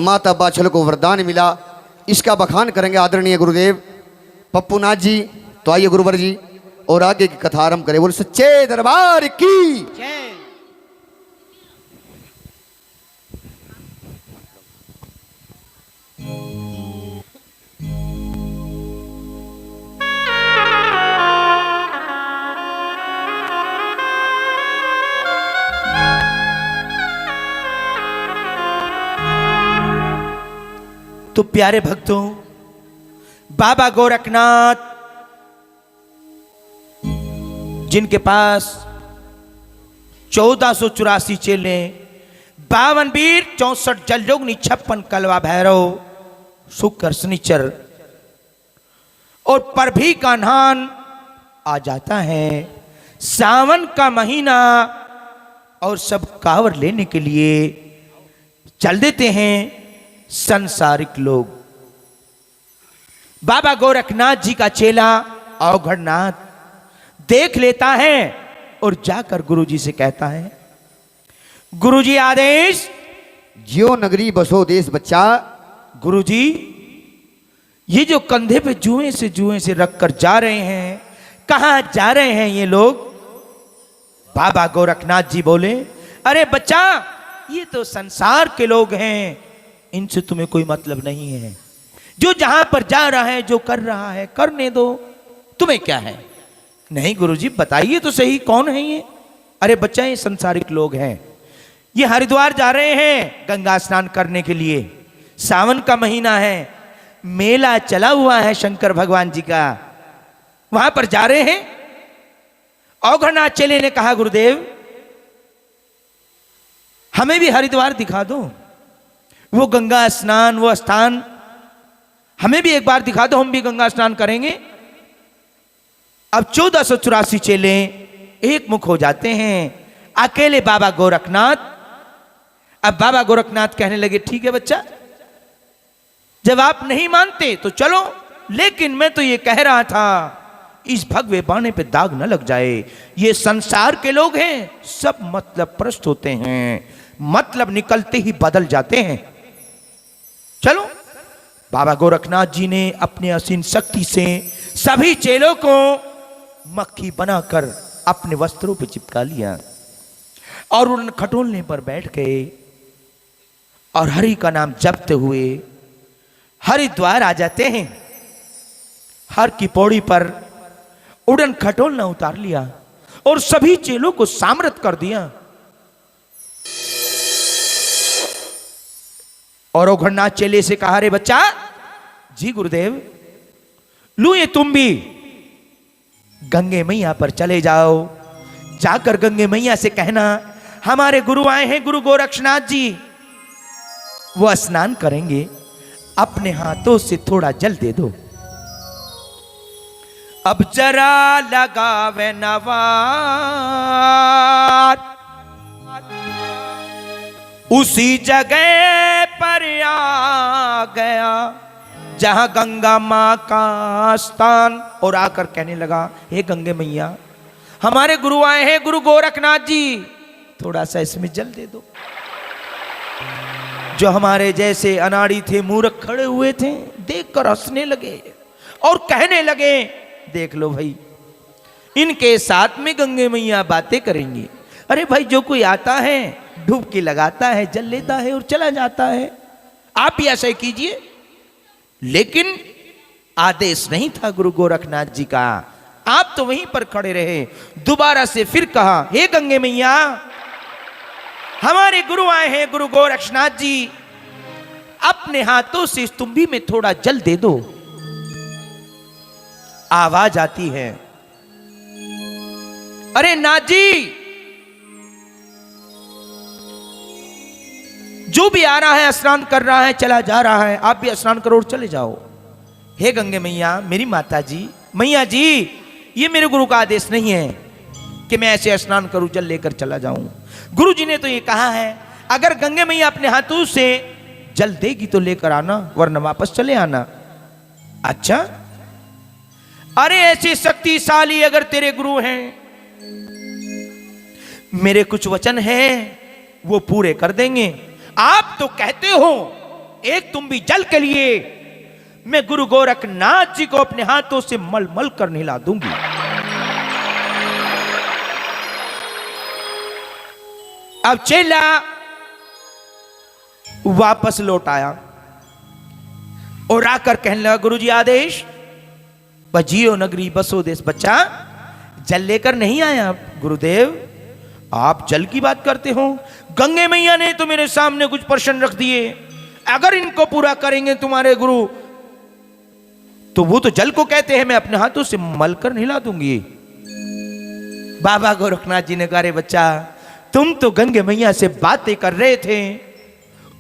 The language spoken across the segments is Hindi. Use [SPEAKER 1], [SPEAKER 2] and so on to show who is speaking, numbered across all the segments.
[SPEAKER 1] माता बाछल को वरदान मिला। इसका बखान करेंगे आदरणीय गुरुदेव पप्पूनाथ जी। तो आइए गुरुवर जी और आगे की कथा आरंभ करें। बोल सच्चे दरबार की जय।
[SPEAKER 2] तो प्यारे भक्तों, बाबा गोरखनाथ जिनके पास 1484 चेले, 52 वीर, 64 जलयोगिनी, 56 कलवा भैरव, शुक्र शनिचर और पर भी का नान आ जाता है सावन का महीना और सब कांवर लेने के लिए चल देते हैं संसारिक लोग। बाबा गोरखनाथ जी का चेला अवघड़नाथ देख लेता है और जाकर गुरुजी से कहता है, गुरुजी आदेश।
[SPEAKER 1] जियो नगरी बसो देश बच्चा।
[SPEAKER 2] गुरुजी, ये जो कंधे पे जुएं से रखकर जा रहे हैं, कहां जा रहे हैं ये लोग? बाबा गोरखनाथ जी बोले, अरे बच्चा, ये तो संसार के लोग हैं, इनसे तुम्हें कोई मतलब नहीं है। जो जहां पर जा रहा है, जो कर रहा है, करने दो, तुम्हें क्या है? नहीं गुरुजी, बताइए तो सही, कौन है ये? अरे बच्चा, ये संसारिक लोग हैं। ये हरिद्वार जा रहे हैं गंगा स्नान करने के लिए। सावन का महीना है, मेला चला हुआ है शंकर भगवान जी का, वहां पर जा रहे हैं। अवघड़नाथ चेले ने कहा, गुरुदेव हमें भी हरिद्वार दिखा दो, वो गंगा स्नान, वो स्थान हमें भी एक बार दिखा दो, हम भी गंगा स्नान करेंगे। अब 1484 चेले एक मुख हो जाते हैं, अकेले बाबा गोरखनाथ। अब बाबा गोरखनाथ कहने लगे, ठीक है बच्चा, जब आप नहीं मानते तो चलो, लेकिन मैं तो ये कह रहा था इस भगवे बाणे पे दाग न लग जाए। ये संसार के लोग हैं, सब मतलब प्रस्त होते हैं, मतलब निकलते ही बदल जाते हैं। चलो। बाबा गोरखनाथ जी ने अपने असीम शक्ति से सभी चेलों को मक्खी बनाकर अपने वस्त्रों पर चिपका लिया और उन खटोलने पर बैठ गए और हरि का नाम जपते हुए हरिद्वार आ जाते हैं। हर की पौड़ी पर उड़न खटोलना उतार लिया और सभी चेलों को सामृत कर दिया। और अवघड़नाथ चेले से कहा, रे बच्चा। जी गुरुदेव। लू, ये तुम भी गंगे मैया पर चले जाओ, जाकर गंगे मैया से कहना हमारे गुरु आए हैं, गुरु गोरखनाथ जी, वो स्नान करेंगे, अपने हाथों से थोड़ा जल दे दो। अब जरा लगावे नवार, उसी जगह पर आ गया जहां गंगा मां का स्थान, और आकर कहने लगा, हे गंगे मैया, हमारे गुरु आए हैं, गुरु गोरखनाथ जी, थोड़ा सा इसमें जल दे दो। जो हमारे जैसे अनाड़ी थे, मूर्ख खड़े हुए थे, देखकर हंसने लगे और कहने लगे, देख लो भाई, इनके साथ में गंगे मैया बातें करेंगी। अरे भाई, जो कोई आता है डुबकी लगाता है, जल लेता है और चला जाता है, आप भी ऐसा ही कीजिए। लेकिन आदेश नहीं था गुरु गोरखनाथ जी का, आप तो वहीं पर खड़े रहे। दोबारा से फिर कहा, हे गंगे मैया, हमारे गुरु आए हैं, गुरु गोरखनाथ जी, अपने हाथों से इस तुम्बी में थोड़ा जल दे दो। आवाज आती है, अरे नाथ जी, जो भी आ रहा है स्नान कर रहा है, चला जा रहा है, आप भी स्नान करो और चले जाओ। हे गंगे मैया, मेरी माता जी, मैया जी, ये मेरे गुरु का आदेश नहीं है कि मैं ऐसे स्नान करूं, जल लेकर चला जाऊं। गुरु जी ने तो ये कहा है, अगर गंगे मैया अपने हाथों से जल देगी तो लेकर आना, वरना वापस चले आना। अच्छा, अरे ऐसे शक्तिशाली अगर तेरे गुरु हैं, मेरे कुछ वचन हैं वो पूरे कर देंगे। आप तो कहते हो एक तुम भी जल के लिए मैं गुरु गोरखनाथ जी को अपने हाथों से मल मल कर नहला दूंगी। अब चेला वापस लौट आया और आकर कहने लगा, गुरुजी आदेश, बजियो नगरी बसो देश। बच्चा जल लेकर नहीं आया। गुरुदेव आप जल की बात करते हो, गंगे मैया ने तो मेरे सामने कुछ प्रश्न रख दिए, अगर इनको पूरा करेंगे तुम्हारे गुरु तो वो तो जल को कहते हैं, मैं अपने हाथों से मलकर नहला दूंगी। बाबा गोरखनाथ जी ने कहा, रे बच्चा तुम तो गंगे मैया से बातें कर रहे थे,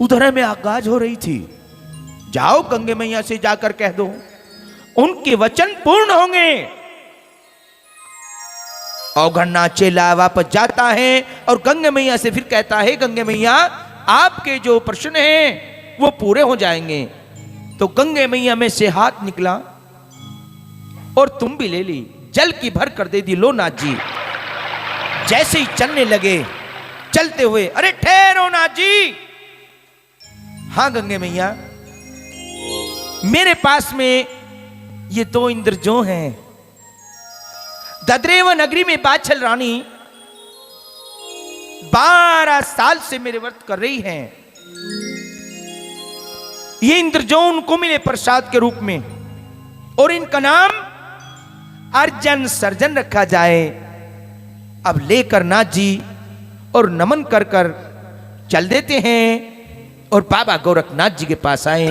[SPEAKER 2] उधर में आगाज हो रही थी, जाओ गंगे मैया से जाकर कह दो उनके वचन पूर्ण होंगे। औघड़नाथ चेला वापस जाता है और गंगे मैया से फिर कहता है, गंगे मैया आपके जो प्रश्न हैं वो पूरे हो जाएंगे। तो गंगे मैया में से हाथ निकला और तुम भी ले ली, जल की भर कर दे दी। लो नाथ जी। जैसे ही चलने लगे, चलते हुए, अरे ठहरो नाथ जी। हाँ गंगे मैया, मेरे पास में ये दो इंद्र जो हैं, ददरेव नगरी में बादशाह रानी 12 साल से मेरे व्रत कर रही हैं। ये इंद्र जो उनको मिले प्रसाद के रूप में, और इनका नाम अर्जन सर्जन रखा जाए। अब लेकर नाथ जी और नमन कर कर चल देते हैं और बाबा गोरखनाथ जी के पास आए।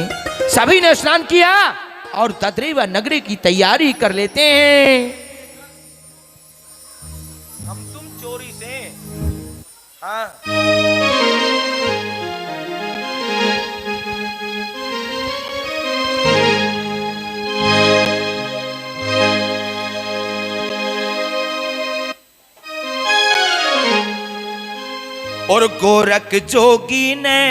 [SPEAKER 2] सभी ने स्नान किया और ददरेवा नगरी की तैयारी कर लेते हैं। हम तुम चोरी से, हाँ और गोरख जोगी ने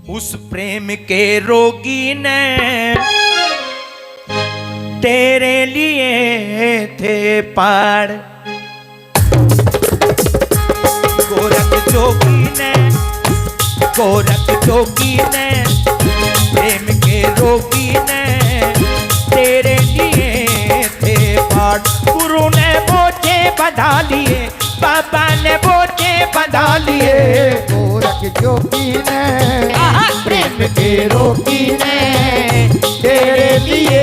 [SPEAKER 2] उस प्रेम के रोगी ने तेरे लिए थे पार। गोरख जोगी ने प्रेम के रोगी ने तेरे लिए थे पार। गुरु ने बोझे बंधा लिए, बाबा ने बोझे बंधा लिए।
[SPEAKER 1] गोरख जोगी ने प्रेम के रोगी ने तेरे लिए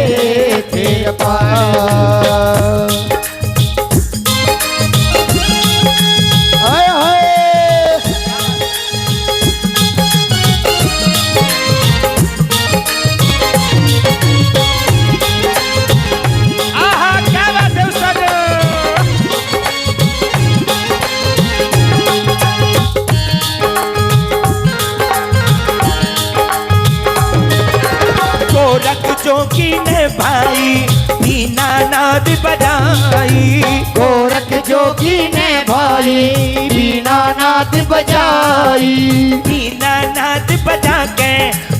[SPEAKER 1] थे पार। हाय हाय
[SPEAKER 2] जोगी ने भाई बीना नाद बजाई।
[SPEAKER 1] गोरख जोगी ने भाई बीना नाद बजाई।
[SPEAKER 2] बीना नाद बजा के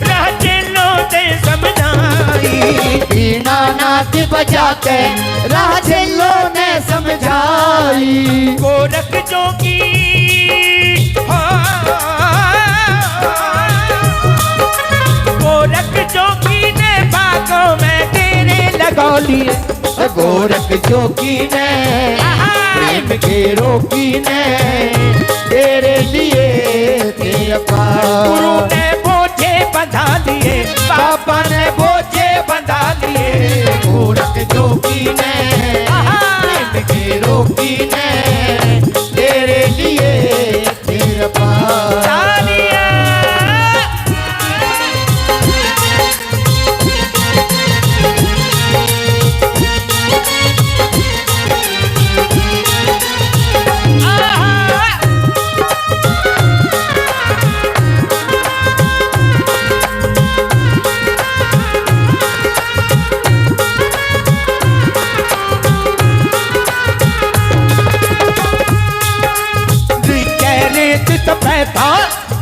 [SPEAKER 2] राजेलों ने समझाई।
[SPEAKER 1] बीना नाद बजा के राजेलों ने समझाई।
[SPEAKER 2] गोरख जोगी गोरख जोगी ने बागों में तेरे लगा लिए।
[SPEAKER 1] गोरख जोगी ने प्रेम के रोगी ने तेरे लिए थे पार।
[SPEAKER 2] गुरु ने बोझे बंधा लिए, बाबा ने बोझे बंधा लिए।
[SPEAKER 1] गोरख जोगी ने प्रेम के रोगी ने तेरे लिए थे पार।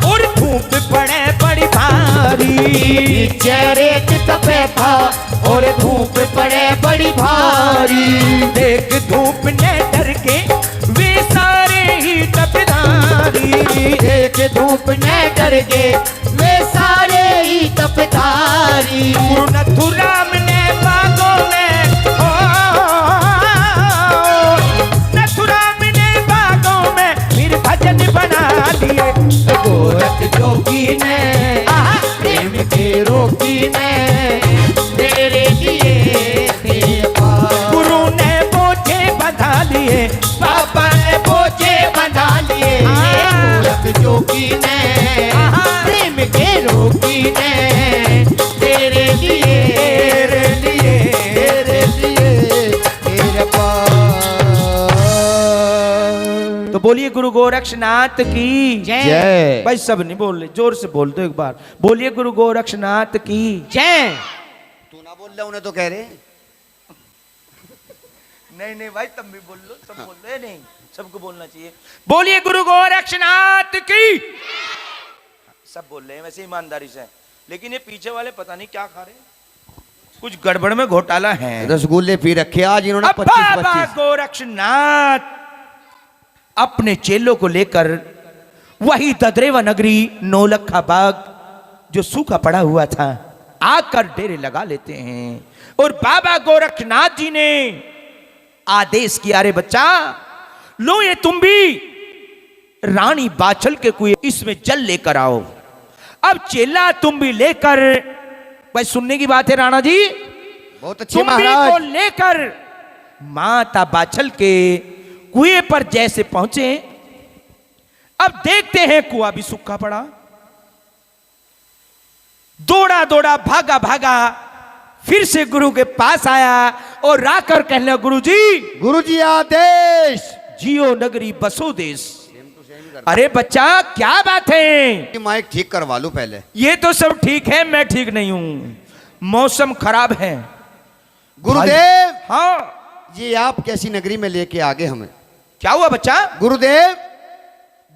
[SPEAKER 2] और धूप पड़े बड़ी भारी।
[SPEAKER 1] चेहरे तपे था और धूप पड़े बड़ी भारी।
[SPEAKER 2] देख धूप ने डर के वे सारे ही तपधारी।
[SPEAKER 3] बारिश धूप न करके वे सारे ही तपतारी।
[SPEAKER 2] मथुरा में बागों में ओ मथुरा में बागों में फिर भजन बना दिए
[SPEAKER 3] गोरख जोगी ने प्रेम के रोगी ने तेरे लिए थे पार।
[SPEAKER 2] गुरु ने बोझे बंधा लिए
[SPEAKER 3] पापा ने बोझे बंधा लिए गोरख जोगी ने प्रेम के रोगी ने तेरे लिए तेरे पार।
[SPEAKER 2] तो बोलिए गुरु गोरक्षनाथ की
[SPEAKER 1] जय।
[SPEAKER 2] भाई सब नहीं बोल रहे, जोर से बोल दो एक बार, बोलिए गुरु गोरक्षनाथ की
[SPEAKER 3] जय।
[SPEAKER 1] तू ना बोल रहा उन्हें तो कह रहे।
[SPEAKER 2] नहीं नहीं भाई तुम भी बोल लो, सब बोल रहे नहीं, सबको बोलना चाहिए। बोलिए गुरु गोरक्षनाथ की। सब बोल रहे हैं वैसे ईमानदारी से, लेकिन ये पीछे वाले पता नहीं क्या खा रहे हैं, कुछ गड़बड़ में घोटाला है।
[SPEAKER 1] रसगुल्ले पी रखे आज इन्होंने
[SPEAKER 2] अब
[SPEAKER 1] 25
[SPEAKER 2] बाबा
[SPEAKER 1] 25।
[SPEAKER 2] गोरक्षनाथ अपने चेलों को लेकर वही ददरेवा नगरी नौलखा बाग जो सूखा पड़ा हुआ था आकर डेरे लगा लेते हैं। और बाबा गोरक्षनाथ जी ने आदेश किया, अरे बच्चा लो ये तुम भी रानी बाछल के कुएं इसमें जल लेकर आओ। अब चेला तुम भी लेकर, भाई सुनने की बात है राणा जी,
[SPEAKER 1] बहुत अच्छे
[SPEAKER 2] तुम भी को
[SPEAKER 1] महाराज।
[SPEAKER 2] लेकर माता बाछल के कुएं पर जैसे पहुंचे, अब देखते हैं कुआं भी सूखा पड़ा। दौड़ा दौड़ा भागा भागा फिर से गुरु के पास आया और आकर कहने, गुरुजी
[SPEAKER 1] आदेश।
[SPEAKER 2] जियो नगरी बसो देश। अरे बच्चा क्या बात है,
[SPEAKER 1] माइक ठीक करवा लूं पहले।
[SPEAKER 2] ये तो सब ठीक है, मैं ठीक नहीं हूं, मौसम खराब है।
[SPEAKER 1] गुरुदेव,
[SPEAKER 2] हाँ
[SPEAKER 1] ये आप कैसी नगरी में लेके आगे हमें?
[SPEAKER 2] क्या हुआ बच्चा?
[SPEAKER 1] गुरुदेव,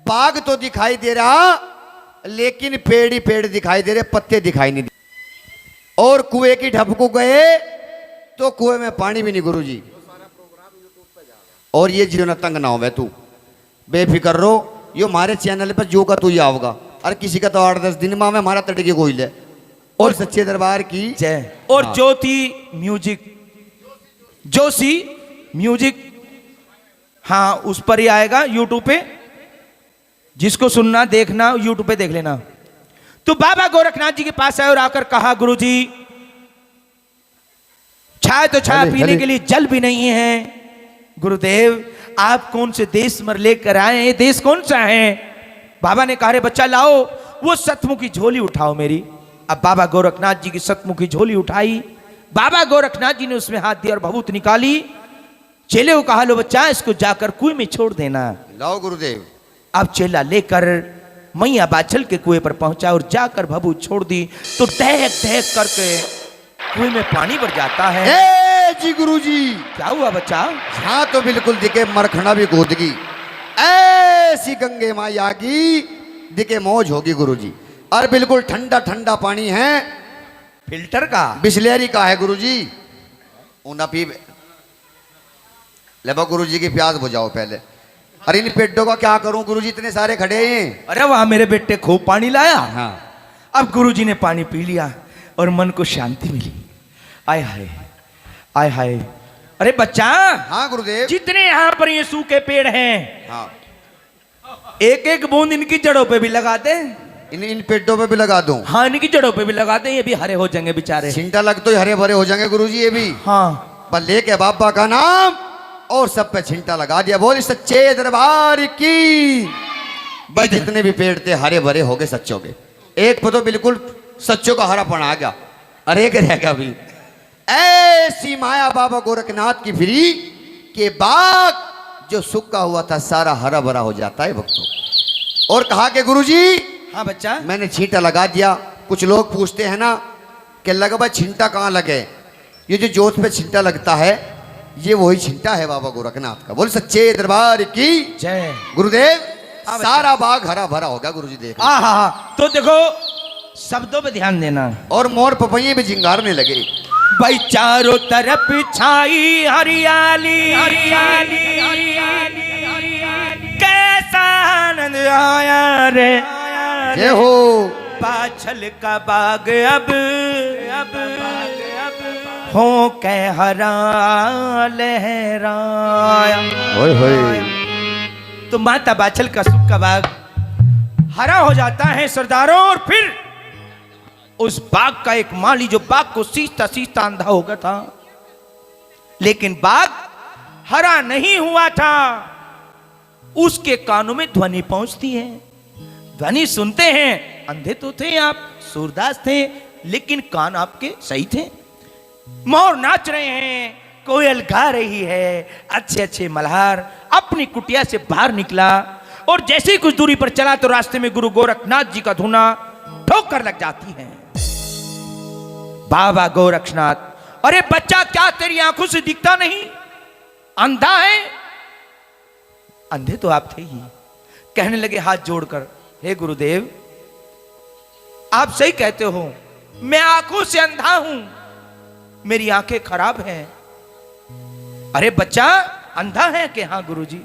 [SPEAKER 1] बाग तो दिखाई दे रहा लेकिन पेड़ ही पेड़ दिखाई दे रहे, पत्ते दिखाई नहीं दे। और कुएं की ढप को गए तो कुएं में पानी भी नहीं गुरुजी। और ये जीवन तंग ना हो तू, बेफिक्र रहो, यो हमारे चैनल पर जो का तू ही आओगा। अरे किसी का तो 8-10 दिन में हमारा तड़के कोई ले। और सच्चे दरबार की
[SPEAKER 2] जय। और
[SPEAKER 1] हाँ।
[SPEAKER 2] ज्योति म्यूजिक, जोशी म्यूजिक, हाँ उस पर ही आएगा यूट्यूब पे, जिसको सुनना देखना यूट्यूब पे देख लेना। तो बाबा गोरखनाथ जी के पास आए और आकर कहा, गुरुजी चाय तो चाय
[SPEAKER 1] चले,
[SPEAKER 2] पीने
[SPEAKER 1] चले।
[SPEAKER 2] के लिए जल भी नहीं है। गुरुदेव आप कौन से देश में लेकर आए हैं, देश कौन सा है? बाबा ने कहा, रे बच्चा लाओ वो सतमुखी झोली उठाओ मेरी। अब बाबा गोरखनाथ जी की सतमुखी झोली उठाई, बाबा गोरखनाथ जी ने उसमें हाथ दिया और भभूत निकाली। चेले को कहा, लो बच्चा इसको जाकर कुएं में छोड़ देना।
[SPEAKER 1] लाओ गुरुदेव।
[SPEAKER 2] अब चेला लेकर मैया बाछल के कुएं पर पहुंचा और जाकर भभूत छोड़ दी तो टहक टहक करके कुएं में पानी भर जाता है।
[SPEAKER 1] ए जी गुरुजी,
[SPEAKER 2] क्या हुआ बच्चा?
[SPEAKER 1] हाँ तो बिल्कुल दिखे मरखना भी कूदगी, ऐसी गंगे माया की दिखे मौज होगी गुरुजी। और बिल्कुल ठंडा ठंडा पानी है,
[SPEAKER 2] फिल्टर का,
[SPEAKER 1] बिस्लेरी का है गुरुजी। ऊना पी ले गुरुजी की प्यास बुझाओ पहले। अरे इन पेटों का क्या करूं गुरुजी, इतने सारे खड़े हैं।
[SPEAKER 2] अरे वहां मेरे बेटे खूब पानी लाया।
[SPEAKER 1] हाँ।
[SPEAKER 2] अब गुरुजी ने पानी पी लिया और मन को शांति मिली। आय हाय आय हाय। अरे बच्चा,
[SPEAKER 1] हाँ गुरुदेव।
[SPEAKER 2] जितने यहाँ पर ये सूखे पेड़ हैं,
[SPEAKER 1] हाँ,
[SPEAKER 2] एक एक बूंद इनकी जड़ों पे भी लगा दे।
[SPEAKER 1] इन पेटों पे भी लगा दूं?
[SPEAKER 2] हाँ इनकी जड़ों पे भी लगा दे, ये भी हरे हो जाएंगे बेचारे।
[SPEAKER 1] छिंटा लग तो हरे भरे हो जाएंगे गुरुजी ये भी।
[SPEAKER 2] हाँ
[SPEAKER 1] पर लेके बाबा का नाम और सब पे छिंटा लगा दिया। बोल सच्चे दरबार की। बस जितने भी पेड़ थे हरे भरे हो गए सच्चों के। एक पे तो बिल्कुल सच्चों का हरापन आ गया, अरे एक रह गया अभी। ऐसी माया बाबा गोरखनाथ की फिरी के बाग जो सूखा हुआ था सारा हरा भरा हो जाता है भक्तों। और कहा कि गुरुजी,
[SPEAKER 2] हाँ बच्चा,
[SPEAKER 1] मैंने छींटा लगा दिया। कुछ लोग पूछते हैं ना कि लगा भाई छिंटा कहाँ लगे? ये जो जोत पे छिंटा लगता है ये वही छिंटा है बाबा गोरखनाथ का। बोल सच्चे दरबार की
[SPEAKER 2] जय।
[SPEAKER 1] गुरुदेव। सारा बाग हरा भरा होगा गुरुजी, देख।
[SPEAKER 2] हाँ तो देखो शब्दों पे ध्यान देना।
[SPEAKER 1] और मोर पपैये भी जिंगारने लगे।
[SPEAKER 2] भाई चारों तरफ छाई हरियाली हरियाली हरियाली, कैसा आनंद आया रे
[SPEAKER 1] जय हो।
[SPEAKER 2] बाछल का बाग अब हो कह हरा लहराया।
[SPEAKER 1] होय होय।
[SPEAKER 2] तो माता बाछल का सुख का बाग हरा हो जाता है सरदारों। और फिर उस बाग का एक माली जो बाग को सींचता सींचता अंधा हो गया था, लेकिन बाग हरा नहीं हुआ था। उसके कानों में ध्वनि पहुंचती है, ध्वनि सुनते हैं। अंधे तो थे आप, सूरदास थे, लेकिन कान आपके सही थे। मोर नाच रहे हैं, कोयल गा रही है, अच्छे अच्छे मल्हार अपनी कुटिया से बाहर निकला और जैसे ही कुछ दूरी पर चला तो रास्ते में गुरु गोरखनाथ जी का धुना ठोकर लग जाती है। बाबा गोरखनाथ, अरे बच्चा क्या तेरी आंखों से दिखता नहीं, अंधा है? अंधे तो आप थे ही। कहने लगे हाथ जोड़कर, हे गुरुदेव आप सही कहते हो, मैं आंखों से अंधा हूं, मेरी आंखें खराब हैं। अरे बच्चा अंधा है कि हाँ गुरुजी?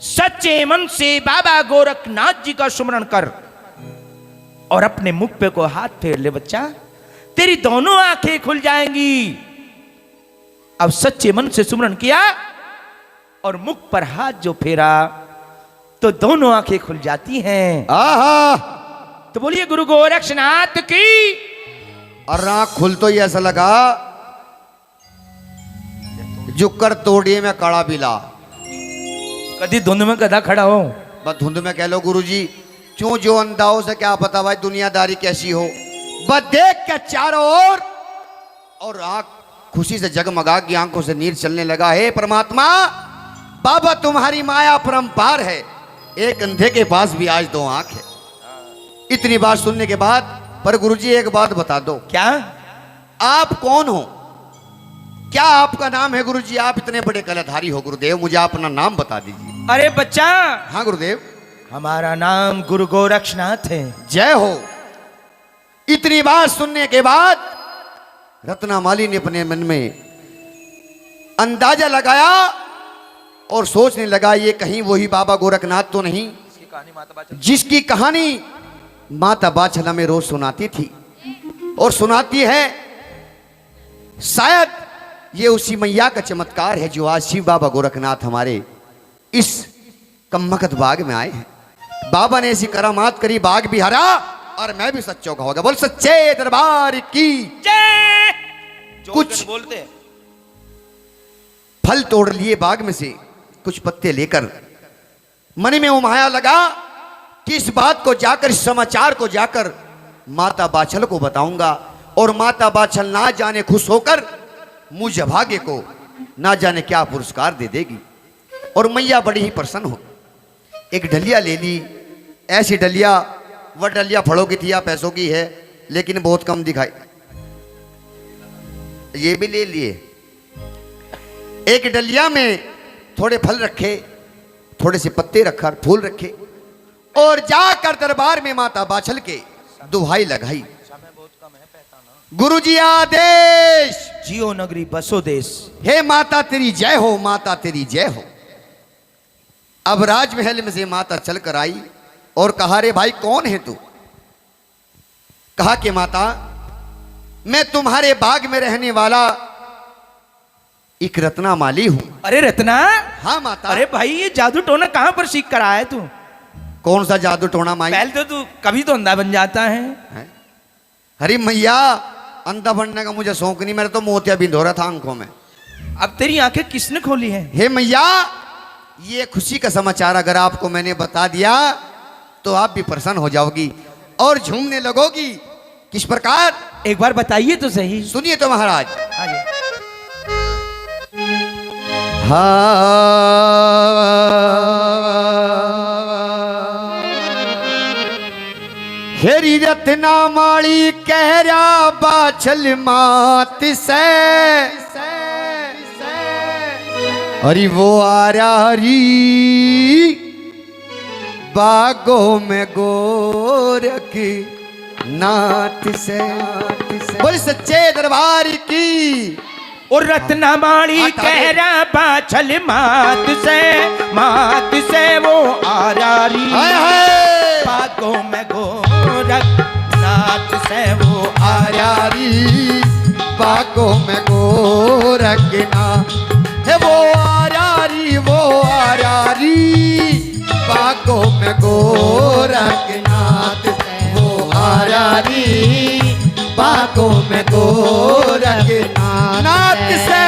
[SPEAKER 2] सच्चे मन से बाबा गोरखनाथ जी का सुमरण कर और अपने मुख पे को हाथ फेर ले बच्चा, तेरी दोनों आंखें खुल जाएंगी। अब सच्चे मन से सुमरण किया और मुख पर हाथ जो फेरा तो दोनों आंखें खुल जाती हैं।
[SPEAKER 1] आहा।
[SPEAKER 2] तो बोलिए गुरु गोरक्षनाथ की।
[SPEAKER 1] और आंख खुल तो ये ऐसा लगा जुकर तोड़िए में कड़ा बिला।
[SPEAKER 2] कभी धुंध में गधा खड़ा हो।
[SPEAKER 1] बस धुंध में कह लो गुरुजी, क्यों जो अंधा हो से क्या पता भाई दुनियादारी कैसी हो। बस देख के चारों ओर और आंख खुशी से जगमगा की आंखों से नीर चलने लगा। हे परमात्मा, बाबा तुम्हारी माया परंपार है, एक अंधे के पास भी आज दो आंख है। इतनी बात सुनने के बाद, पर गुरुजी एक बात बता दो,
[SPEAKER 2] क्या
[SPEAKER 1] आप कौन हो? क्या आपका नाम है गुरुजी? आप इतने बड़े कलाधारी हो गुरुदेव, मुझे अपना नाम बता दीजिए।
[SPEAKER 2] अरे बच्चा,
[SPEAKER 1] हाँ गुरुदेव।
[SPEAKER 2] हमारा नाम गुरु गोरक्षनाथ है।
[SPEAKER 1] जय हो। इतनी बात सुनने के बाद रत्नामाली ने अपने मन में अंदाजा लगाया और सोचने लगा, ये कहीं वही बाबा गोरखनाथ तो नहीं जिसकी कहानी माता बाछला में रोज सुनाती थी और सुनाती है। शायद ये उसी मैया का चमत्कार है जो आज शिव बाबा गोरखनाथ हमारे इस कम्मकत बाग में आए हैं। बाबा ने ऐसी करामात करी, बाग भी हरा और मैं भी सच्चों का होगा। बोल सच्चे दरबार की
[SPEAKER 2] जय।
[SPEAKER 1] कुछ
[SPEAKER 2] बोलते
[SPEAKER 1] फल तोड़ लिए बाग में से, कुछ पत्ते लेकर मन में उमाया लगा कि इस बात को जाकर, इस समाचार को जाकर माता बाछल को बताऊंगा और माता बाछल ना जाने खुश होकर मुझ भाग्य को ना जाने क्या पुरस्कार दे देगी। और मैया बड़ी ही प्रसन्न हो। एक डलिया ले ली, ऐसी डलिया, वह डलिया फलों की थी या पैसों की है, लेकिन बहुत कम दिखाई। ये भी ले लिए। एक डलिया में थोड़े फल रखे, थोड़े से पत्ते रखा, फूल रखे और जाकर दरबार में माता बाछल के दुहाई लगाई। गुरुजी आदेश,
[SPEAKER 2] जियो नगरी बसो देश।
[SPEAKER 1] हे माता तेरी जय हो, माता तेरी जय हो। अब राजमहल में से माता चल कर आई और कहा, रे भाई कौन है तू? कहा कि माता मैं तुम्हारे बाग में रहने वाला एक रत्नामाली हूं।
[SPEAKER 2] अरे रत्ना?
[SPEAKER 1] हाँ माता।
[SPEAKER 2] अरे भाई ये जादू टोना कहां पर सीख कर आया है तू?
[SPEAKER 1] कौन सा जादू टोना माई?
[SPEAKER 2] पहले तो तू कभी तो अंधा बन जाता है।
[SPEAKER 1] अरे मैया, अंधा बनने का मुझे शौक नहीं, मेरे तो मोतिया बिंद हो रहा था आंखों में।
[SPEAKER 2] अब तेरी आंखें किसने खोली है?
[SPEAKER 1] हे मैया, ये खुशी का समाचार अगर आपको मैंने बता दिया तो आप भी प्रसन्न हो जाओगी और झूमने लगोगी। किस प्रकार?
[SPEAKER 2] एक बार बताइए तो सही।
[SPEAKER 1] सुनिए तो महाराज।
[SPEAKER 2] हाँ जी।
[SPEAKER 1] हेरी रत्नामाली कह रहा बाछल मात से, अरे वो आ रही बागों में गोरख नाथ से। बोल सच्चे दरबार की।
[SPEAKER 2] और रत्नामाली कह रहा बाछल मात से वो आ रही
[SPEAKER 1] हाय हाय। बागों में गोरखनाथ है वो आरारी बागों में गोरखनाथ वो आरारी बागों में गोरखनाथ नाथ से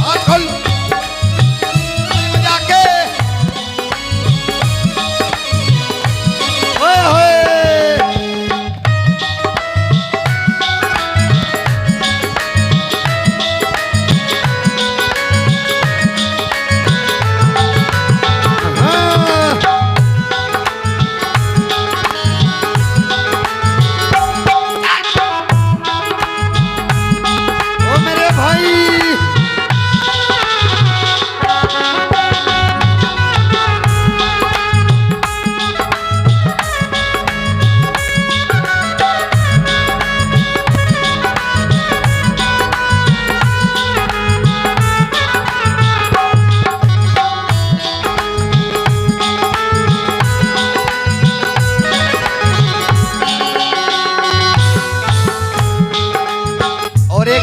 [SPEAKER 1] हाथ खोल बजा के ओए होए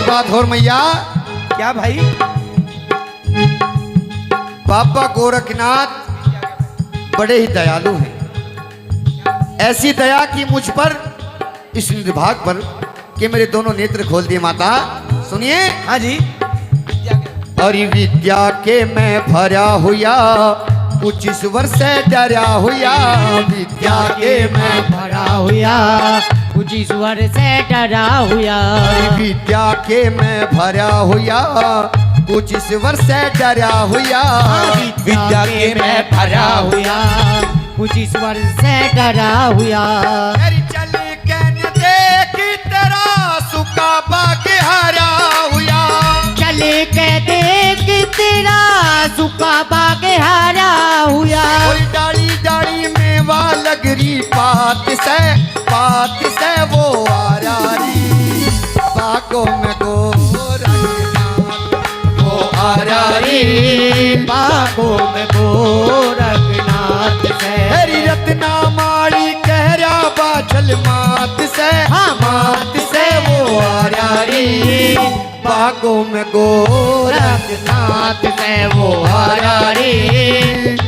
[SPEAKER 1] बात और मैया
[SPEAKER 2] क्या भाई?
[SPEAKER 1] बाबा गोरखनाथ बड़े ही दयालु हैं। ऐसी दया की मुझ पर, इस निर्भाग पर कि मेरे दोनों नेत्र खोल दिए। माता सुनिए।
[SPEAKER 2] हाँ जी।
[SPEAKER 1] और विद्या के मैं भरा हुआ 25 वर्ष से डरा हुआ विद्या के मैं
[SPEAKER 3] भरा हुआ 25 वर्ष से डरा हुआ
[SPEAKER 1] विद्या के मैं भरा हुआ 25 वर्ष से डरा हुआ
[SPEAKER 2] विद्या के मैं भरा हुआ
[SPEAKER 3] 25 वर्ष से डरा हुआ
[SPEAKER 1] चल के न देख तेरा सुका बाग हरा हुआ
[SPEAKER 3] चले के देख तेरा सुका बाग हरा हुआ
[SPEAKER 1] और डाली डाली मेवा लगरी पात से वो आरारी बागों में गोरखनाथ वो आरारी
[SPEAKER 3] बागों में गोरखनाथ से
[SPEAKER 1] हरी रत्ना माड़ी कहरा बाछल मात से मात से वो आरारी बागों में गोरखनाथ
[SPEAKER 3] से वो आरारी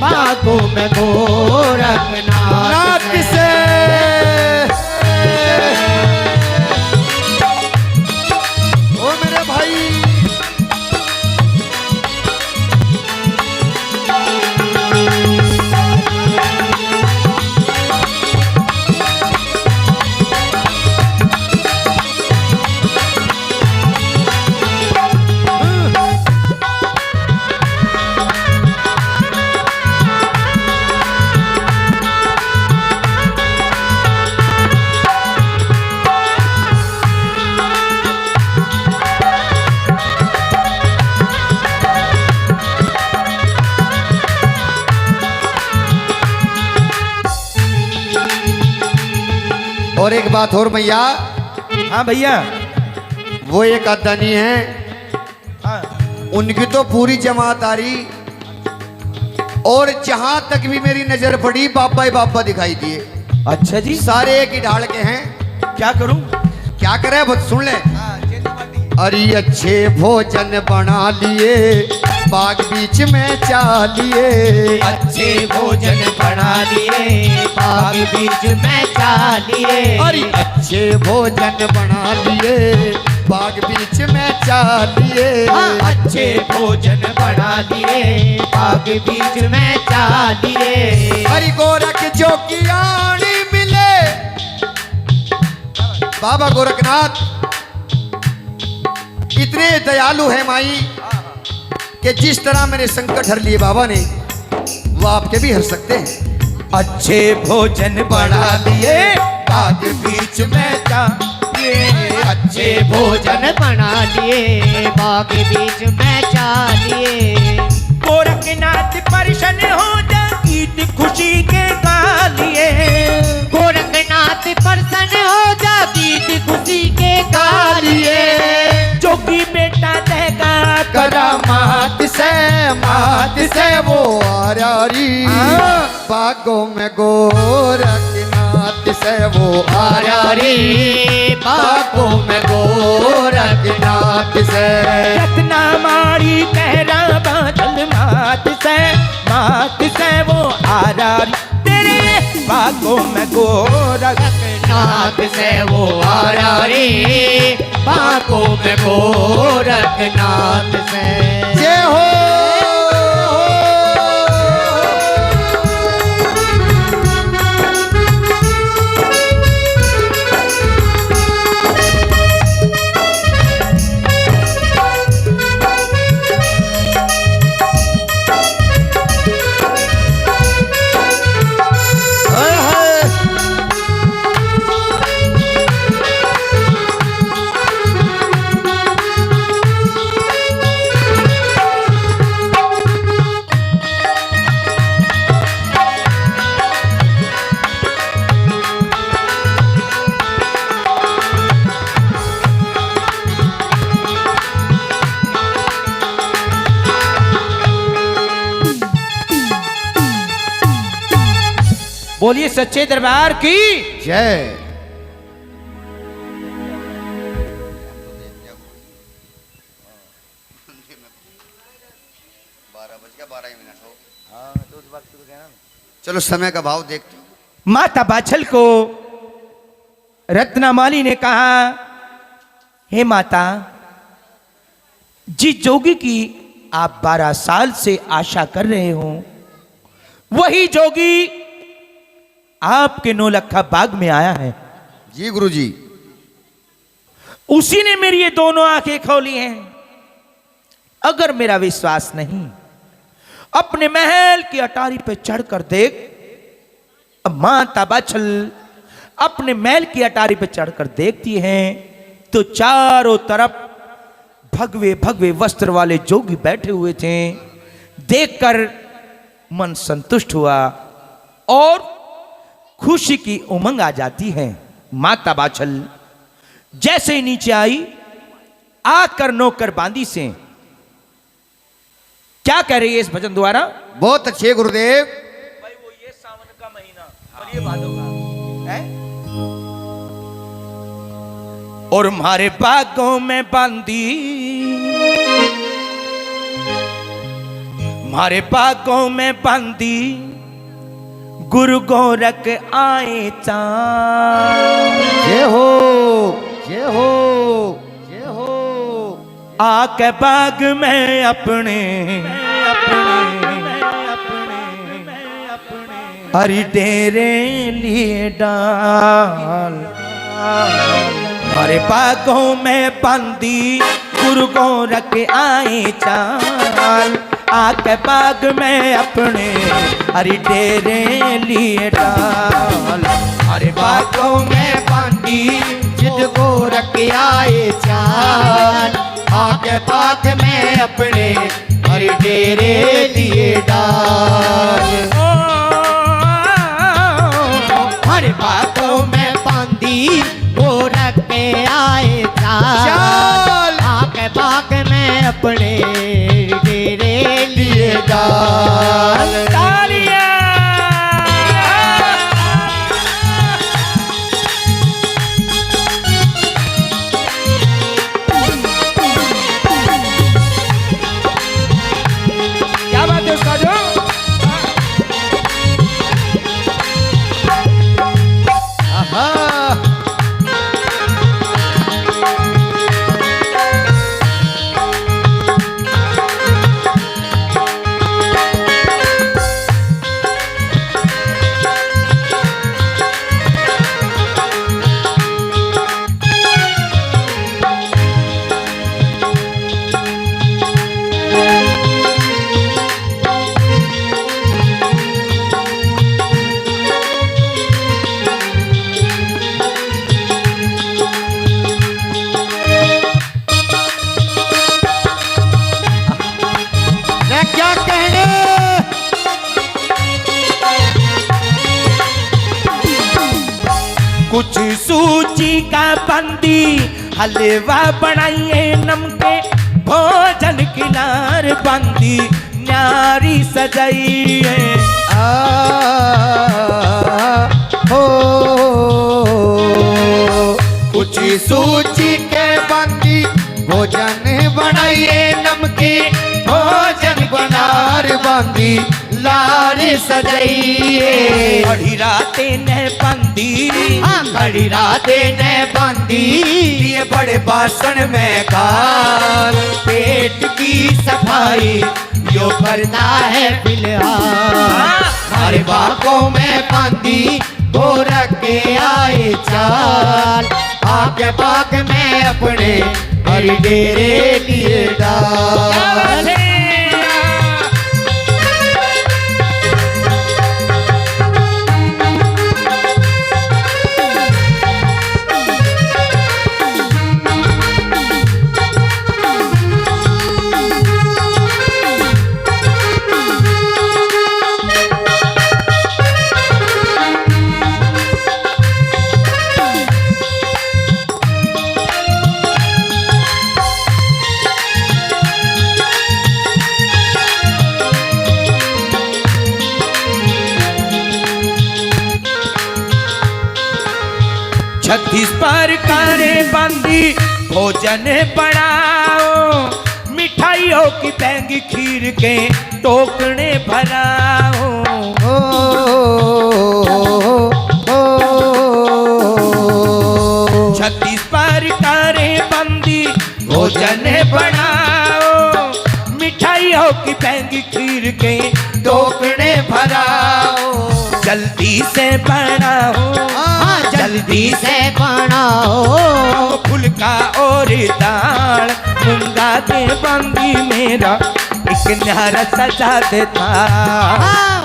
[SPEAKER 3] बागों में गोरखनाथ
[SPEAKER 1] से ओ मेरे भाई और एक बात और भैया।
[SPEAKER 2] हाँ भैया।
[SPEAKER 1] वो एक अदानी है,
[SPEAKER 2] हाँ।
[SPEAKER 1] उनकी तो पूरी जमात आ रही और जहां तक भी मेरी नजर पड़ी बाबा ही बाबा दिखाई दिए।
[SPEAKER 2] अच्छा जी।
[SPEAKER 1] सारे एक ही ढाल के हैं।
[SPEAKER 2] क्या करूं?
[SPEAKER 1] क्या करे बस सुन ले। अरे अच्छे भोजन बना लिए बाग बीच में चालिए
[SPEAKER 3] अच्छे भोजन बना लिए बाग बीच में चालिए
[SPEAKER 1] अरे अच्छे भोजन बना लिए बाग बीच में चालिए
[SPEAKER 3] अच्छे भोजन बना लिए बाग बीच में चालिए
[SPEAKER 1] हरि गोरख जो की आनी मिले बाबा गोरखनाथ इतने दयालु है माई कि जिस तरह मेरे संकट हर लिए बाबा ने वो आपके भी हर सकते हैं।
[SPEAKER 2] अच्छे भोजन बना लिए बाग बीच में चालिए
[SPEAKER 3] अच्छे भोजन बना लिए बाग बीच में चालिए
[SPEAKER 2] गोरखनाथ प्रसन्न हो जा गीत खुशी के गा लिए
[SPEAKER 3] गोरखनाथ प्रसन्न हो जा गीत खुशी के गा लिए
[SPEAKER 2] जोगी बेटा देगा
[SPEAKER 1] करा मात से वो आरारी बागों में गोरखनाथ से से वो आया रे बागों में गोरखनाथ से।
[SPEAKER 2] रत्ना मारी कहरा बादल मात से वो आरा तेरे बागों में गोरखनाथ
[SPEAKER 3] से वो आया रे बागों में गोरखनाथ से।
[SPEAKER 1] जय हो।
[SPEAKER 2] बोलिए सच्चे दरबार की
[SPEAKER 1] जय। चलो समय का भाव देखते हो।
[SPEAKER 2] माता बाछल को रत्नामाली ने कहा, हे माता, जिस जोगी की आप 12 साल से आशा कर रहे हो वही जोगी आपके नौलखा बाग में आया है।
[SPEAKER 1] जी गुरुजी।
[SPEAKER 2] उसी ने मेरी ये दोनों आंखें खोली हैं। अगर मेरा विश्वास नहीं, अपने महल की अटारी पे चढ़कर देख। अब माता बाछल अपने महल की अटारी पे चढ़कर देखती हैं तो चारों तरफ भगवे भगवे वस्त्र वाले जोगी बैठे हुए थे। देखकर मन संतुष्ट हुआ और खुशी की उमंग आ जाती है। माता बाछल जैसे ही नीचे आई, आकर नौकर बांदी से क्या कह रही है इस भजन द्वारा?
[SPEAKER 1] बहुत अच्छे गुरुदेव।
[SPEAKER 2] भाई वो ये सावन का महीना और ये भादों का है, और हमारे बागों में बांदी, हमारे बागों में बांदी गुरु गोरख आए चांद।
[SPEAKER 1] जय हो, जय हो, जय हो।
[SPEAKER 2] आके बाग में अपने हरि डेरे लिए डाल। हमारे बागों में बांदी गुरु गोरख आए चाल। आके बाग में अपने हरि डेरे लिए डाल। हमारे बागों में बांदी
[SPEAKER 3] जिद गोरख आए चाल। आके बाग में अपने हरि डेरे लिए डाल। हर बागों में बांदी गोरख आए चाल। आके बाग में अपने डेरे लिए डाल।
[SPEAKER 2] क्या बात है उसका जो कुछ सूची का बंदी हलवा बनाइए नमके भोजन की नार बंदी न्यारी सजाइए।
[SPEAKER 1] हो गई सूची के बंदी, भोजन बनाइए नमकीन, भोजन बनार बंदी, लार सजाइए।
[SPEAKER 2] बड़ी रातें ने बंदी,
[SPEAKER 1] घड़ी रातें ने बंदी, ये बड़े बासन में खाल, पेट की सफाई यो करना है फिलहाल। हमारे बागों में बंदी, गोरख के आए चाल, आपके बाग में अपने हरी डेरे लिए डाल।
[SPEAKER 2] छत्तीस प्रकारें बंदी, भोजन बनाओ, मिठाइयों की बैंग खीर के टोकने भराओ। छत्तीस प्रकारें बंदी, भोजन बनाओ, मिठाइयों की बैंग खीर के
[SPEAKER 1] टोकने भराओ।
[SPEAKER 2] जल्दी से बनाओ,
[SPEAKER 3] जल्दी से बनाओ,
[SPEAKER 2] फुलका और दाल, मूंगा के बंदी मेरा एक न्यारा सजा देता।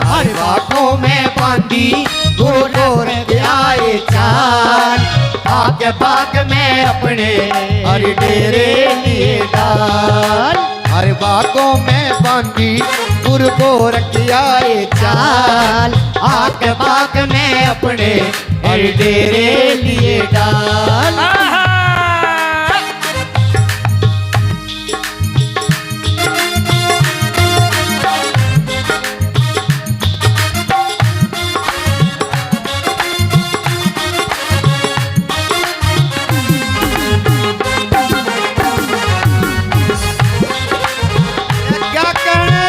[SPEAKER 1] हर बातों में बंदी, गोरख आए चाल, आके बाग में अपने हर डेरे लिए डाल। हर बागों में बंदी, गोरख आए चाल, आके बाग में अपने हर डेरे लिए डाल। क्या करें?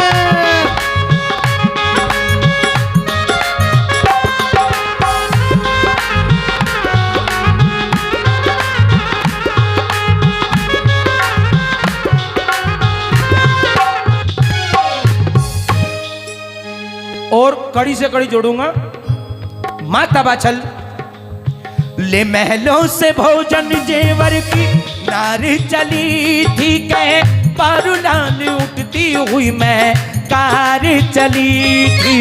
[SPEAKER 2] और कड़ी से कड़ी जोड़ूंगा। माता बाछल ले महलों से भोजन जेवर की नारी चली थी, कहे पारुलाल उठती हुई मैं कार चली थी।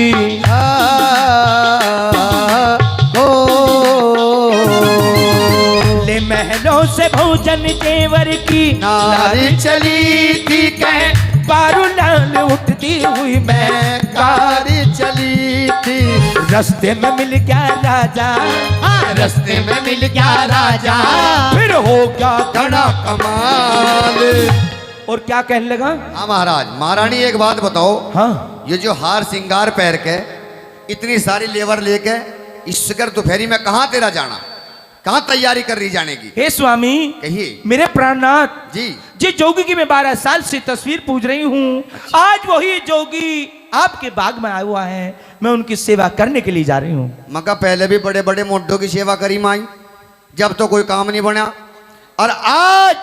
[SPEAKER 2] ले महलों से भोजन जेवर की
[SPEAKER 1] नारी चली थी,
[SPEAKER 2] कहे पारुलाल उठती हुई मैं
[SPEAKER 1] गाड़ी चली थी।
[SPEAKER 2] रास्ते में मिल गया राजा,
[SPEAKER 1] रास्ते में मिल गया राजा,
[SPEAKER 2] फिर हो गया
[SPEAKER 1] बड़ा कमाल।
[SPEAKER 2] और क्या कहने लगा?
[SPEAKER 1] हाँ महाराज, महारानी एक बात बताओ,
[SPEAKER 2] हाँ
[SPEAKER 1] ये जो हार सिंगार पहन के इतनी सारी लेवर लेके इस शिखर दोपहरी में कहाँ तेरा जाना, कहाँ तैयारी कर रही जाने की?
[SPEAKER 2] हे स्वामी,
[SPEAKER 1] कहिए।
[SPEAKER 2] मेरे प्राणनाथ
[SPEAKER 1] जी
[SPEAKER 2] जिस जोगी की मैं 12 साल से तस्वीर पूज रही हूँ, आज वही जोगी आपके बाग में आया हुआ है, मैं उनकी सेवा करने के लिए जा रही हूँ।
[SPEAKER 1] मका पहले भी बड़े बड़े मोटों की सेवा करी माई, जब तो कोई काम नहीं बना, और आज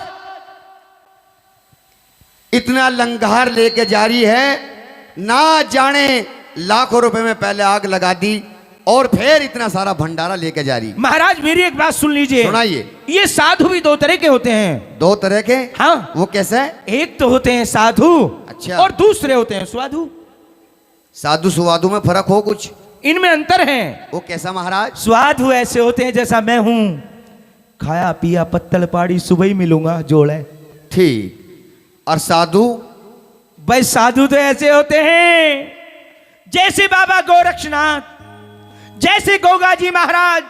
[SPEAKER 1] इतना लंगार लेके जा रही है, ना जाने लाखों रुपए में पहले आग लगा दी और फिर इतना सारा भंडारा लेके जा रही।
[SPEAKER 2] महाराज मेरी एक बात सुन लीजिए,
[SPEAKER 1] सुनाइए।
[SPEAKER 2] ये साधु भी दो तरह के होते हैं।
[SPEAKER 1] दो तरह के?
[SPEAKER 2] हाँ,
[SPEAKER 1] वो कैसे?
[SPEAKER 2] एक तो होते हैं साधु,
[SPEAKER 1] अच्छा।
[SPEAKER 2] और दूसरे होते हैं स्वाधु।
[SPEAKER 1] साधु सुवाधु में फर्क हो कुछ?
[SPEAKER 2] इनमें अंतर है।
[SPEAKER 1] वो कैसा महाराज?
[SPEAKER 2] स्वाधु ऐसे होते हैं जैसा मैं हूं, खाया पिया पत्तल पाड़ी सुबह ही मिलूंगा जोड़ है।
[SPEAKER 1] ठीक। और साधु?
[SPEAKER 2] भाई साधु तो ऐसे होते हैं जैसे बाबा गोरक्षनाथ, जैसे गोगा जी महाराज,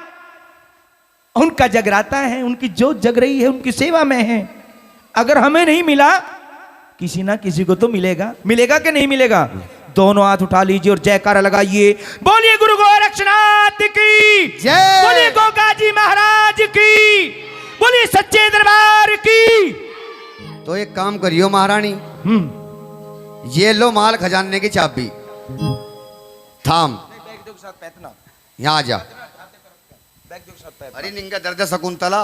[SPEAKER 2] उनका जगराता है, उनकी जोत जग रही है, उनकी सेवा में है। अगर हमें नहीं मिला, किसी ना किसी को तो मिलेगा। मिलेगा कि नहीं मिलेगा? दोनों हाथ उठा लीजिए और जयकारा लगाइए, बोलिए गुरु गोरक्षनाथ की
[SPEAKER 1] जय।
[SPEAKER 2] बोलिए गोगा जी महाराज की, बोलिए बोलिए सच्चे दरबार की।
[SPEAKER 1] तो एक काम करियो महारानी, ये लो माल खजाने की चाबी, थाम यहाँ आ जा। अरे निंगा दर्द है शकुंतला,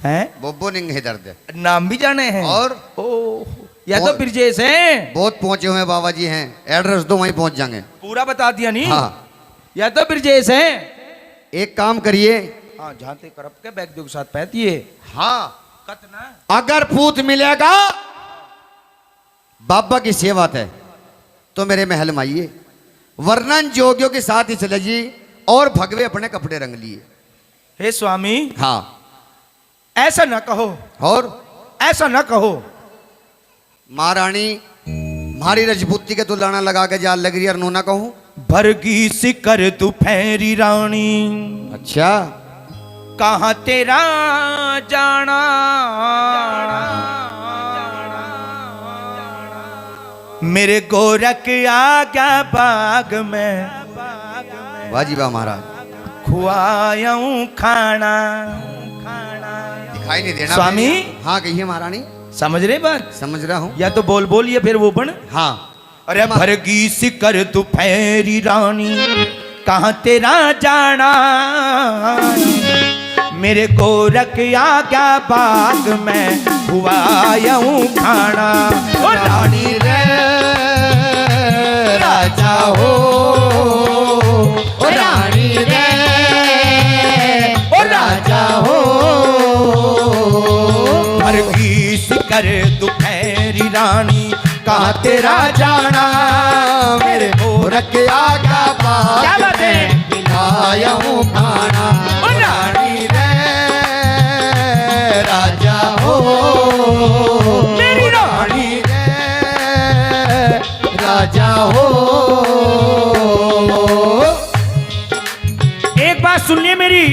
[SPEAKER 2] हैं?
[SPEAKER 1] बोबो निंग है दर्द है।
[SPEAKER 2] नाम भी जाने हैं
[SPEAKER 1] और
[SPEAKER 2] या तो ब्रजेश हैं।
[SPEAKER 1] बहुत पहुंचे हुए बाबा जी हैं, एड्रेस दो वहीं पहुंच जाएंगे।
[SPEAKER 2] पूरा बता दिया नहीं।
[SPEAKER 1] हाँ
[SPEAKER 2] या तो ब्रजेश हैं।
[SPEAKER 1] एक काम करिए,
[SPEAKER 2] हाँ झांते करप के बैग दो के साथ पैतिए।
[SPEAKER 1] हाँ
[SPEAKER 2] कतना
[SPEAKER 1] अगर पूत मिलेगा बाबा की सेवा है तो मेरे महल में आइए, वर्णन जोगियों के साथ ही चले जी और भगवे अपने कपड़े रंग लिए।
[SPEAKER 2] हे स्वामी
[SPEAKER 1] हाँ
[SPEAKER 2] ऐसा न कहो,
[SPEAKER 1] और
[SPEAKER 2] ऐसा न कहो।
[SPEAKER 1] महारानी मारी रजपूती के तुलाना लगा के जाल लग रही है, नूना कहूं
[SPEAKER 2] भरगी सिकर दोपहरी रानी,
[SPEAKER 1] अच्छा
[SPEAKER 2] कहाँ तेरा जाना, मेरे गोरख आ गया बाग में,
[SPEAKER 1] वाह जी वाह महाराज,
[SPEAKER 2] खुआऊं खाना।
[SPEAKER 1] दिखाई नहीं देना
[SPEAKER 2] स्वामी?
[SPEAKER 1] हाँ कहिए महारानी।
[SPEAKER 2] समझ रहे बात?
[SPEAKER 1] समझ रहा हूँ।
[SPEAKER 2] या तो बोल बोल या फिर वो बन।
[SPEAKER 1] हाँ
[SPEAKER 2] अरे भरगी सिकर दोपहरी रानी, कहाँ तेरा जाना, मेरे गोरख आ गया बाग में, खुआऊं खाना। ओ रानी रे राजा हो, ओ रानी रे ओ राजा हो, भरगी सिकर दोपहरी रानी, कहाँ तेरा जाना, मेरे गोरख आ गया बाग में, खिलाऊं खाना। ओ रानी रे राजा हो, मेरी रानी रे राजा हो। एक बात सुन ले मेरी,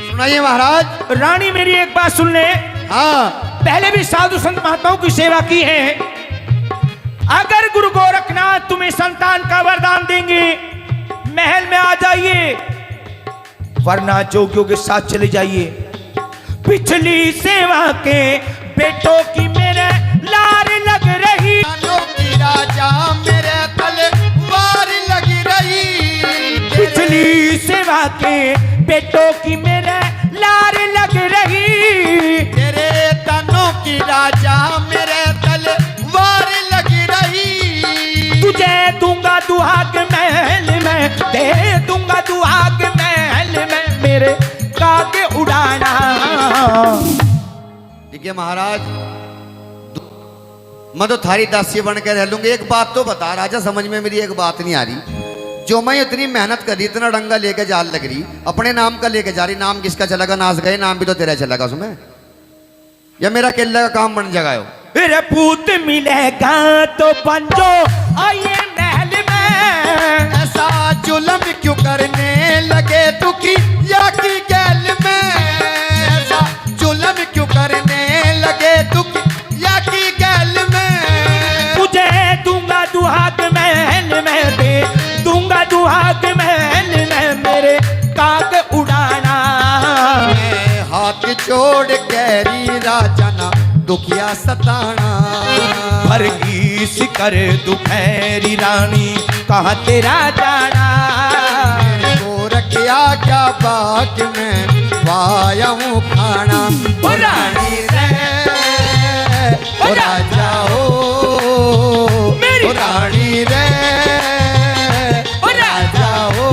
[SPEAKER 1] सुनाइए महाराज।
[SPEAKER 2] रानी मेरी एक बात सुन ले।
[SPEAKER 1] हाँ
[SPEAKER 2] पहले भी साधु संत महात्माओं की सेवा की है। अगर गुरु गोरखनाथ तुम्हें संतान का वरदान देंगे, महल में आ जाइए, वरना जोगियों के साथ चले जाइए। पिछली सेवा के बेटों की मेरे लार लग रही,
[SPEAKER 1] की राजा मेरे तलवार लगी रही,
[SPEAKER 2] पिछली सेवा के बेटों की मेरे लार लग रही,
[SPEAKER 1] तेरे तनों की राजा मेरे तलवार लगी रही,
[SPEAKER 2] तुझे दूंगा दुहाग महल में, दे दूंगा दुहाग महल में, मेरे कागे उड़ाना।
[SPEAKER 1] ठीक है महाराज, मैं तो थारी दासी बन के रह लूंगी। एक बात तो बता राजा, समझ में मेरी एक बात नहीं आ रही। जो मैं इतनी मेहनत कर रही, इतना डंगा लेके जाल लग रही, अपने नाम का लेके जा रही, नाम किसका चलेगा? नाच गए, नाम भी तो तेरा चलेगा उसमें, या मेरा केला का काम बन जाएगा?
[SPEAKER 2] फिर पूत मिलेगा तो पंजो आइए महल में,
[SPEAKER 1] ऐसा जुल्म क्यों करने लगे दुखी या की गैल में, ऐसा जुल्म क्यों करने लगे दुखी या की गैल में,
[SPEAKER 2] तुझे दूंगा दुहाग महल में, दे दूंगा दुहाग महल में, मेरे काग उड़ाना।
[SPEAKER 1] मैं हाथ जोड़ कैरी राजाना दुखिया सताना,
[SPEAKER 2] भरगी सिकर दोपहरी रानी, कहाँ तेरा जाना,
[SPEAKER 1] गोरख आ क्या बाग में, वायाऊं खाना।
[SPEAKER 2] ओ रानी रे
[SPEAKER 1] ओ राजा हो,
[SPEAKER 2] मेरी
[SPEAKER 1] ओ रानी रे
[SPEAKER 2] ओ
[SPEAKER 1] राजा हो।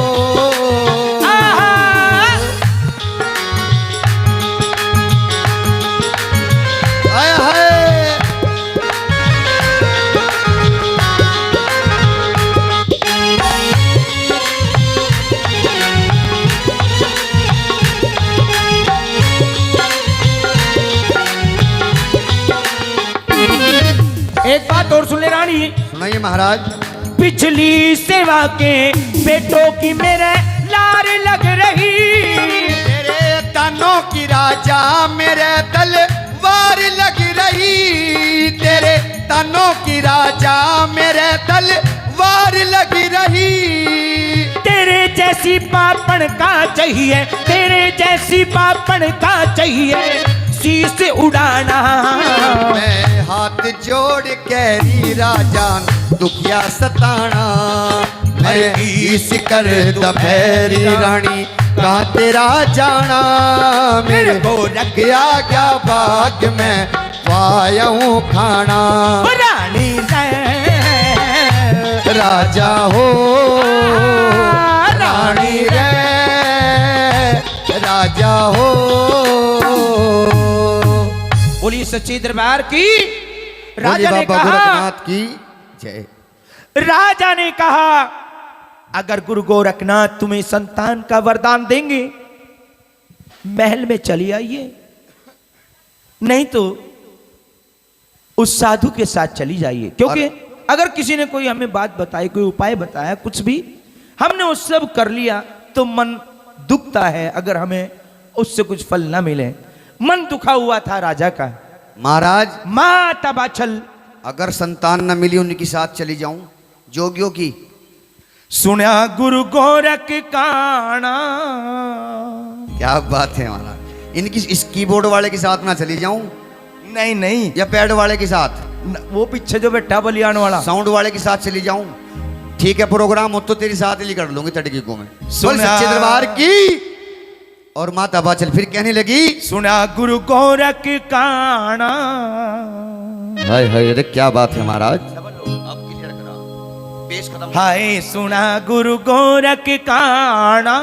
[SPEAKER 2] आहा।
[SPEAKER 1] हाय हाय
[SPEAKER 2] एक बात और सुन ले रानी,
[SPEAKER 1] सुनाइए महाराज।
[SPEAKER 2] पिछली सेवा के बेटों की मेरे लार लग रही,
[SPEAKER 1] तेरे तनों की राजा मेरे तलवार लग रही, तेरे तनों की राजा मेरे तलवार लग रही,
[SPEAKER 2] तेरे जैसी जैसी पापण का चाहिए, तेरे जैसी पापण का चाहिए शीश उड़ाना।
[SPEAKER 1] मैं हाथ जोड़ कैरी राजान दुखिया सताना, मैं इस कर दफेरी रानी का तेरा जाना। मेरे को रखया क्या भाग्य में पाया हूँ खाना।
[SPEAKER 2] रानी
[SPEAKER 1] राजा हो रानी रे राजा हो।
[SPEAKER 2] बोली सच्ची दरबार की।
[SPEAKER 1] बोलिए
[SPEAKER 2] राजा ने
[SPEAKER 1] बाबा
[SPEAKER 2] कहा,
[SPEAKER 1] गोरखनाथ की जय।
[SPEAKER 2] राजा ने कहा अगर गुरु गोरखनाथ तुम्हें संतान का वरदान देंगे महल में चली आइए, नहीं तो उस साधु के साथ चली जाइए। क्योंकि अगर किसी ने कोई हमें बात बताई, कोई उपाय बताया, कुछ भी हमने वो सब कर लिया तो मन दुखता है अगर हमें उससे कुछ फल ना मिले। मन दुखा हुआ था राजा का।
[SPEAKER 1] महाराज
[SPEAKER 2] मां तबाचल
[SPEAKER 1] अगर संतान न मिली उनके साथ चली जाऊं जोगियों की।
[SPEAKER 2] सुना गुरु गोरख काना।
[SPEAKER 1] क्या बात है महाराज, इनकी इस कीबोर्ड वाले के साथ ना चली जाऊं
[SPEAKER 2] नहीं नहीं,
[SPEAKER 1] या पैड वाले के साथ,
[SPEAKER 2] वो पीछे जो बैठा बलियान वाला
[SPEAKER 1] साउंड वाले के साथ चली जाऊं। ठीक है प्रोग्राम हो तो तेरे साथ ही कर लूंगी तड़की को मैं। बोल
[SPEAKER 2] सुना।
[SPEAKER 1] सच्चे दरबार की। और माता बाचल फिर कहने लगी,
[SPEAKER 2] सुना गुरु गोरख काना।
[SPEAKER 1] हाय हाय अरे क्या बात है महाराज, अब क्लियर करा पेश खत्म।
[SPEAKER 2] हाय सुना गुरु गोरख काना,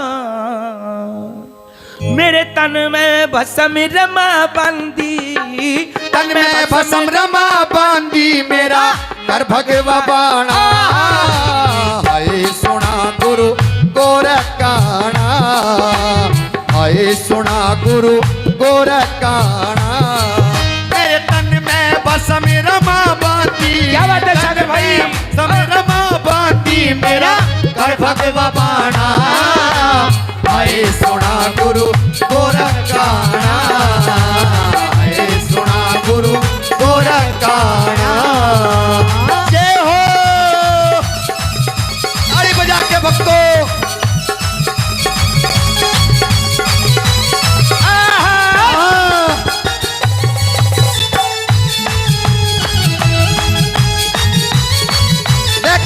[SPEAKER 2] मेरे तन में भस्म रमा बंदी,
[SPEAKER 1] तन में भस्म रमा बांधी मेरा कर भगवा बाणा। हाय सुना गुरु गोरखाना, हाय सुना गुरु गोरखाना। मेरे तन में भस्म रमा बांधी,
[SPEAKER 2] क्या बात है सागर भाई,
[SPEAKER 1] भस्म रमा बांधी मेरा कर भगवा बाणा। हाय सुना गुरु गोरखाना, हाय सुना गुरु गोरखाना। जय हो ताली बजा के भक्तों।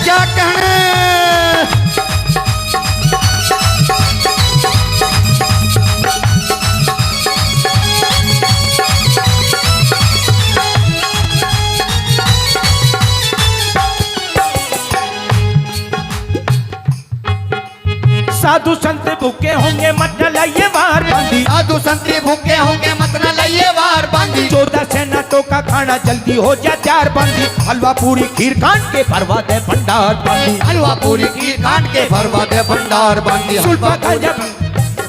[SPEAKER 1] क्या कहने
[SPEAKER 2] साधु संत भूखे होंगे मत न लाइए वार बांधी,
[SPEAKER 1] साधु संत भूखे होंगे मत न लाइए वार बांधी।
[SPEAKER 2] 14 सेनाटों का खाना जल्दी हो जा चार बांधी, हलवा पूरी खीर काट के भरवा दे भंडार बांधी,
[SPEAKER 1] हलवा पूरी खीर काट के भरवा दे भंडार बांधी,
[SPEAKER 2] सुल्फा गांजा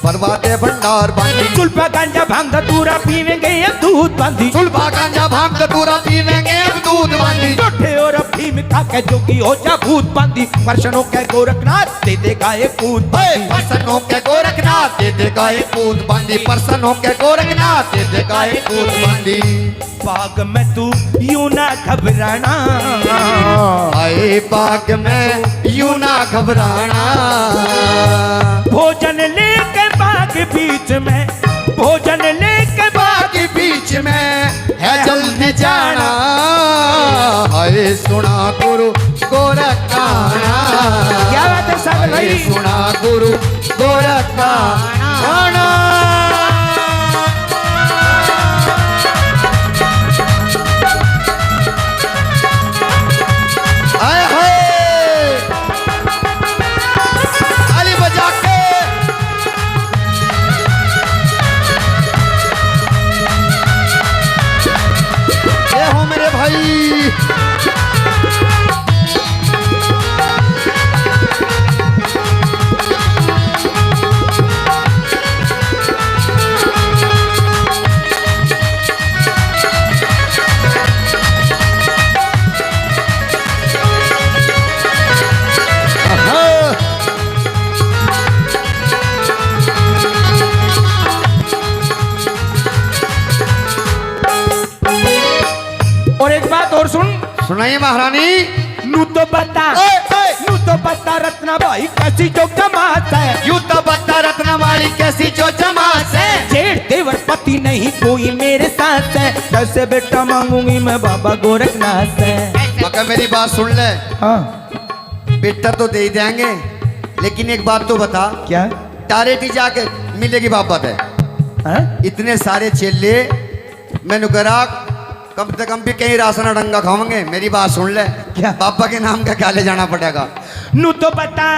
[SPEAKER 1] भरवा दे भंडार बांधी,
[SPEAKER 2] सुल्फा गांजा भांग धतूरा पीवेंगे अब दूध बांधी,
[SPEAKER 1] सुल्फा गांजा भांग धतूरा पीवेंगे अब दूध बांधी।
[SPEAKER 2] जोठे और अफीम खा के जोगी हो जा भूत बांधी, परसनों के गोरखनाथ दे देगा एक पूत बांधी,
[SPEAKER 1] परसनों के गोरखनाथ दे देगा एक पूत बांधी, परसनों के गोरखनाथ दे देगा एक पूत बांधी।
[SPEAKER 2] बाग में तू यूं ना घबराना,
[SPEAKER 1] आए बाग में यूं ना घबराना।
[SPEAKER 2] भोजन लेके बाग बीच में, भोजन लेके
[SPEAKER 1] बाग बीच में है जल्दी जाना। हाय सुना गुरु गोरखाना,
[SPEAKER 2] क्या बात है सागर भाई,
[SPEAKER 1] हाय सुना गुरु गोरखाना। हाय हाय ताली बजा के। ये हो मेरे भाई।
[SPEAKER 2] और एक बात और
[SPEAKER 1] सुनाइए महारानी।
[SPEAKER 2] नू तो बता, नू तो बता रत्ना भाई कैसी जो कमात है,
[SPEAKER 1] यू कैसी जो जमात है।
[SPEAKER 2] जेठ देवर पति नहीं कोई मेरे साथ है, कैसे बेटा मांगूंगी मैं बाबा गोरखनाथ से।
[SPEAKER 1] मगर मेरी बात सुन ले,
[SPEAKER 2] हाँ
[SPEAKER 1] बेटा तो दे ही देंगे, लेकिन एक बात तो बता,
[SPEAKER 2] क्या?
[SPEAKER 1] डायरेक्ट ही जाके मिलेगी बाबत है।
[SPEAKER 2] हाँ?
[SPEAKER 1] इतने सारे चेले मैंने करा, कम से कम भी कहीं राशन डंगा खाओगे। मेरी बात सुन ले,
[SPEAKER 2] क्या?
[SPEAKER 1] पापा के नाम का क्या ले जाना पड़ेगा।
[SPEAKER 2] नू तो बता,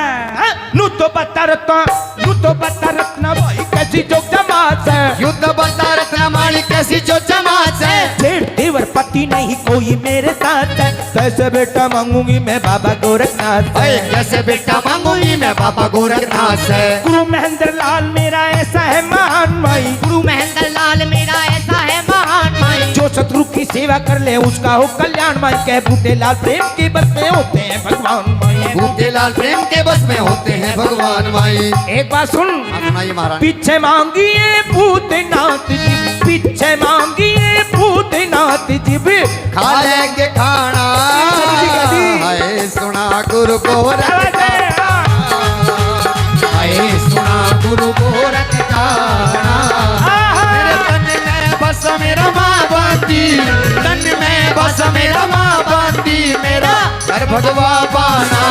[SPEAKER 2] नू तो बता रत्ना, नू तो बता रत्ना भाई कैसी जो जमात है।
[SPEAKER 1] युद्ध बता रत्ना माली कैसी जो जमात है।
[SPEAKER 2] जेठ देवर पति नहीं कोई मेरे साथ है, कैसे बेटा मांगूंगी मैं बाबा गोरखनाथ से।
[SPEAKER 1] अरे कैसे बेटा मांगूंगी मैं बाबा गोरखनाथ से।
[SPEAKER 2] गुरु महेंद्र लाल मेरा ऐसा है महान माई,
[SPEAKER 3] गुरु महेंद्र लाल मेरा ऐसा है महान माई,
[SPEAKER 2] जो शत्रु की सेवा कर ले उसका हो कल्याण माई। कह बूटे लाल प्रेम के बस में होते हैं भगवान माई।
[SPEAKER 1] बूटे लाल प्रेम के बस में होते हैं भगवान माई।
[SPEAKER 2] एक बात सुन,
[SPEAKER 1] सुनाइए महाराज।
[SPEAKER 2] पीछे मांगिए भूतनाथ जी, पीछे मांगिए भूतनाथ जी,
[SPEAKER 1] खा लेंगे खाना। हाय सुना गुरु गोरख, हाय सुना गुरु गोरख गाना। मेरे तन में बस मेरा माँ बांधी, तन में बस मेरा माँ बांधी, मेरा घर भगवा पाना।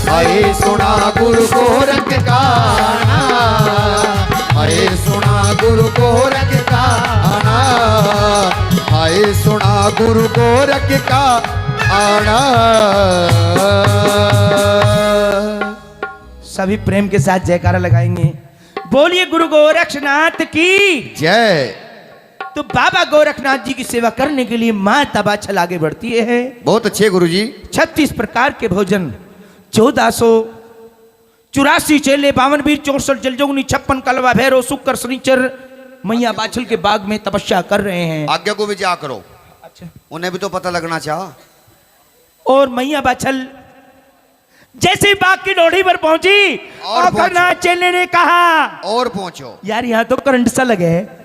[SPEAKER 1] हाय सुना गुरु गोरख गाना, हाय सुना गुरु गोरख गाना, हाय सुना गुरु गोरख का आना।
[SPEAKER 2] सभी प्रेम के साथ जयकारा लगाएंगे। बोलिए गुरु गोरखनाथ की
[SPEAKER 1] जय।
[SPEAKER 2] तो बाबा गोरखनाथ जी की सेवा करने के लिए माँ तबाछल आगे बढ़ती है।
[SPEAKER 1] बहुत अच्छे गुरुजी।
[SPEAKER 2] 36 प्रकार के भोजन, 1484 चेले, 52 वीर, 64 जलजोगनी, 56 कलवा भैरव, शुक्र शनिचर मैया बाछल के बाग में तपस्या कर रहे हैं।
[SPEAKER 1] आज्ञा को भी जा करो,
[SPEAKER 2] अच्छा।
[SPEAKER 1] उन्हें भी तो पता लगना चाह।
[SPEAKER 2] और मैया बाछल जैसे ही बाग की डोढ़ी पर पहुंची और गोरखनाथ चेले ने कहा,
[SPEAKER 1] और पहुंचो।
[SPEAKER 2] यार यहाँ तो करंट सा लगे है,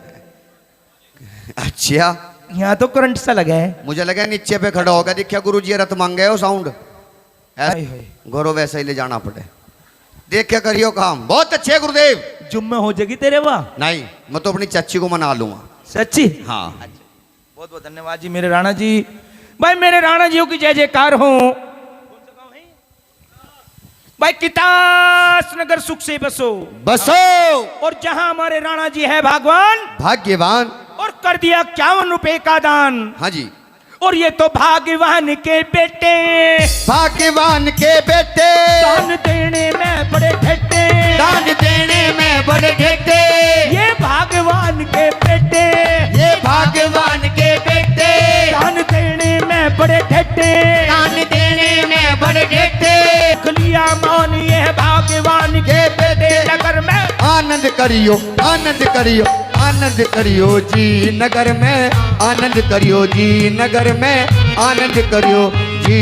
[SPEAKER 1] अच्छा
[SPEAKER 2] यहाँ तो करंट सा लगा है।
[SPEAKER 1] मुझे लगा नीचे पे खड़ा होगा, दिखा गुरुजी रथ मांगे हो साउंड
[SPEAKER 2] हाय हाय।
[SPEAKER 1] गोरो वैसे ही ले जाना पड़े। देख क्या करियो काम। बहुत अच्छे गुरुदेव।
[SPEAKER 2] जुम्मे हो जाएगी तेरे वहाँ?
[SPEAKER 1] नहीं, मैं तो अपनी चाची को मना लूंगा।
[SPEAKER 2] सच्ची?
[SPEAKER 1] हाँ।
[SPEAKER 2] बहुत बहुत धन्यवाद जी मेरे राणा जी। भाई मेरे राणा जी की जय जयकार हो। भाई कितास नगर सुख से बसो
[SPEAKER 1] बसो।
[SPEAKER 2] और जहां हमारे राणा जी है भगवान
[SPEAKER 1] भाग्यवान।
[SPEAKER 2] और कर दिया 51 रुपए का दान।
[SPEAKER 1] हाँ जी।
[SPEAKER 2] और ये तो भाग्यवान के बेटे,
[SPEAKER 1] भाग्यवान के बेटे,
[SPEAKER 2] दान देने में बड़े ठेटे,
[SPEAKER 1] दान देने में बड़े ठेटे।
[SPEAKER 2] ये भाग्यवान के बेटे,
[SPEAKER 1] ये भाग्यवान के बेटे,
[SPEAKER 2] दान देने में बड़े ठेटे,
[SPEAKER 3] दान देने में बड़े ठेटे।
[SPEAKER 2] लिया मान ये भाग्यवान के बेटे, नगर में
[SPEAKER 1] आनंद करियो, आनंद करियो, आनंद करियो जी नगर में, आनंद करियो जी नगर में, आनंद करियो जी।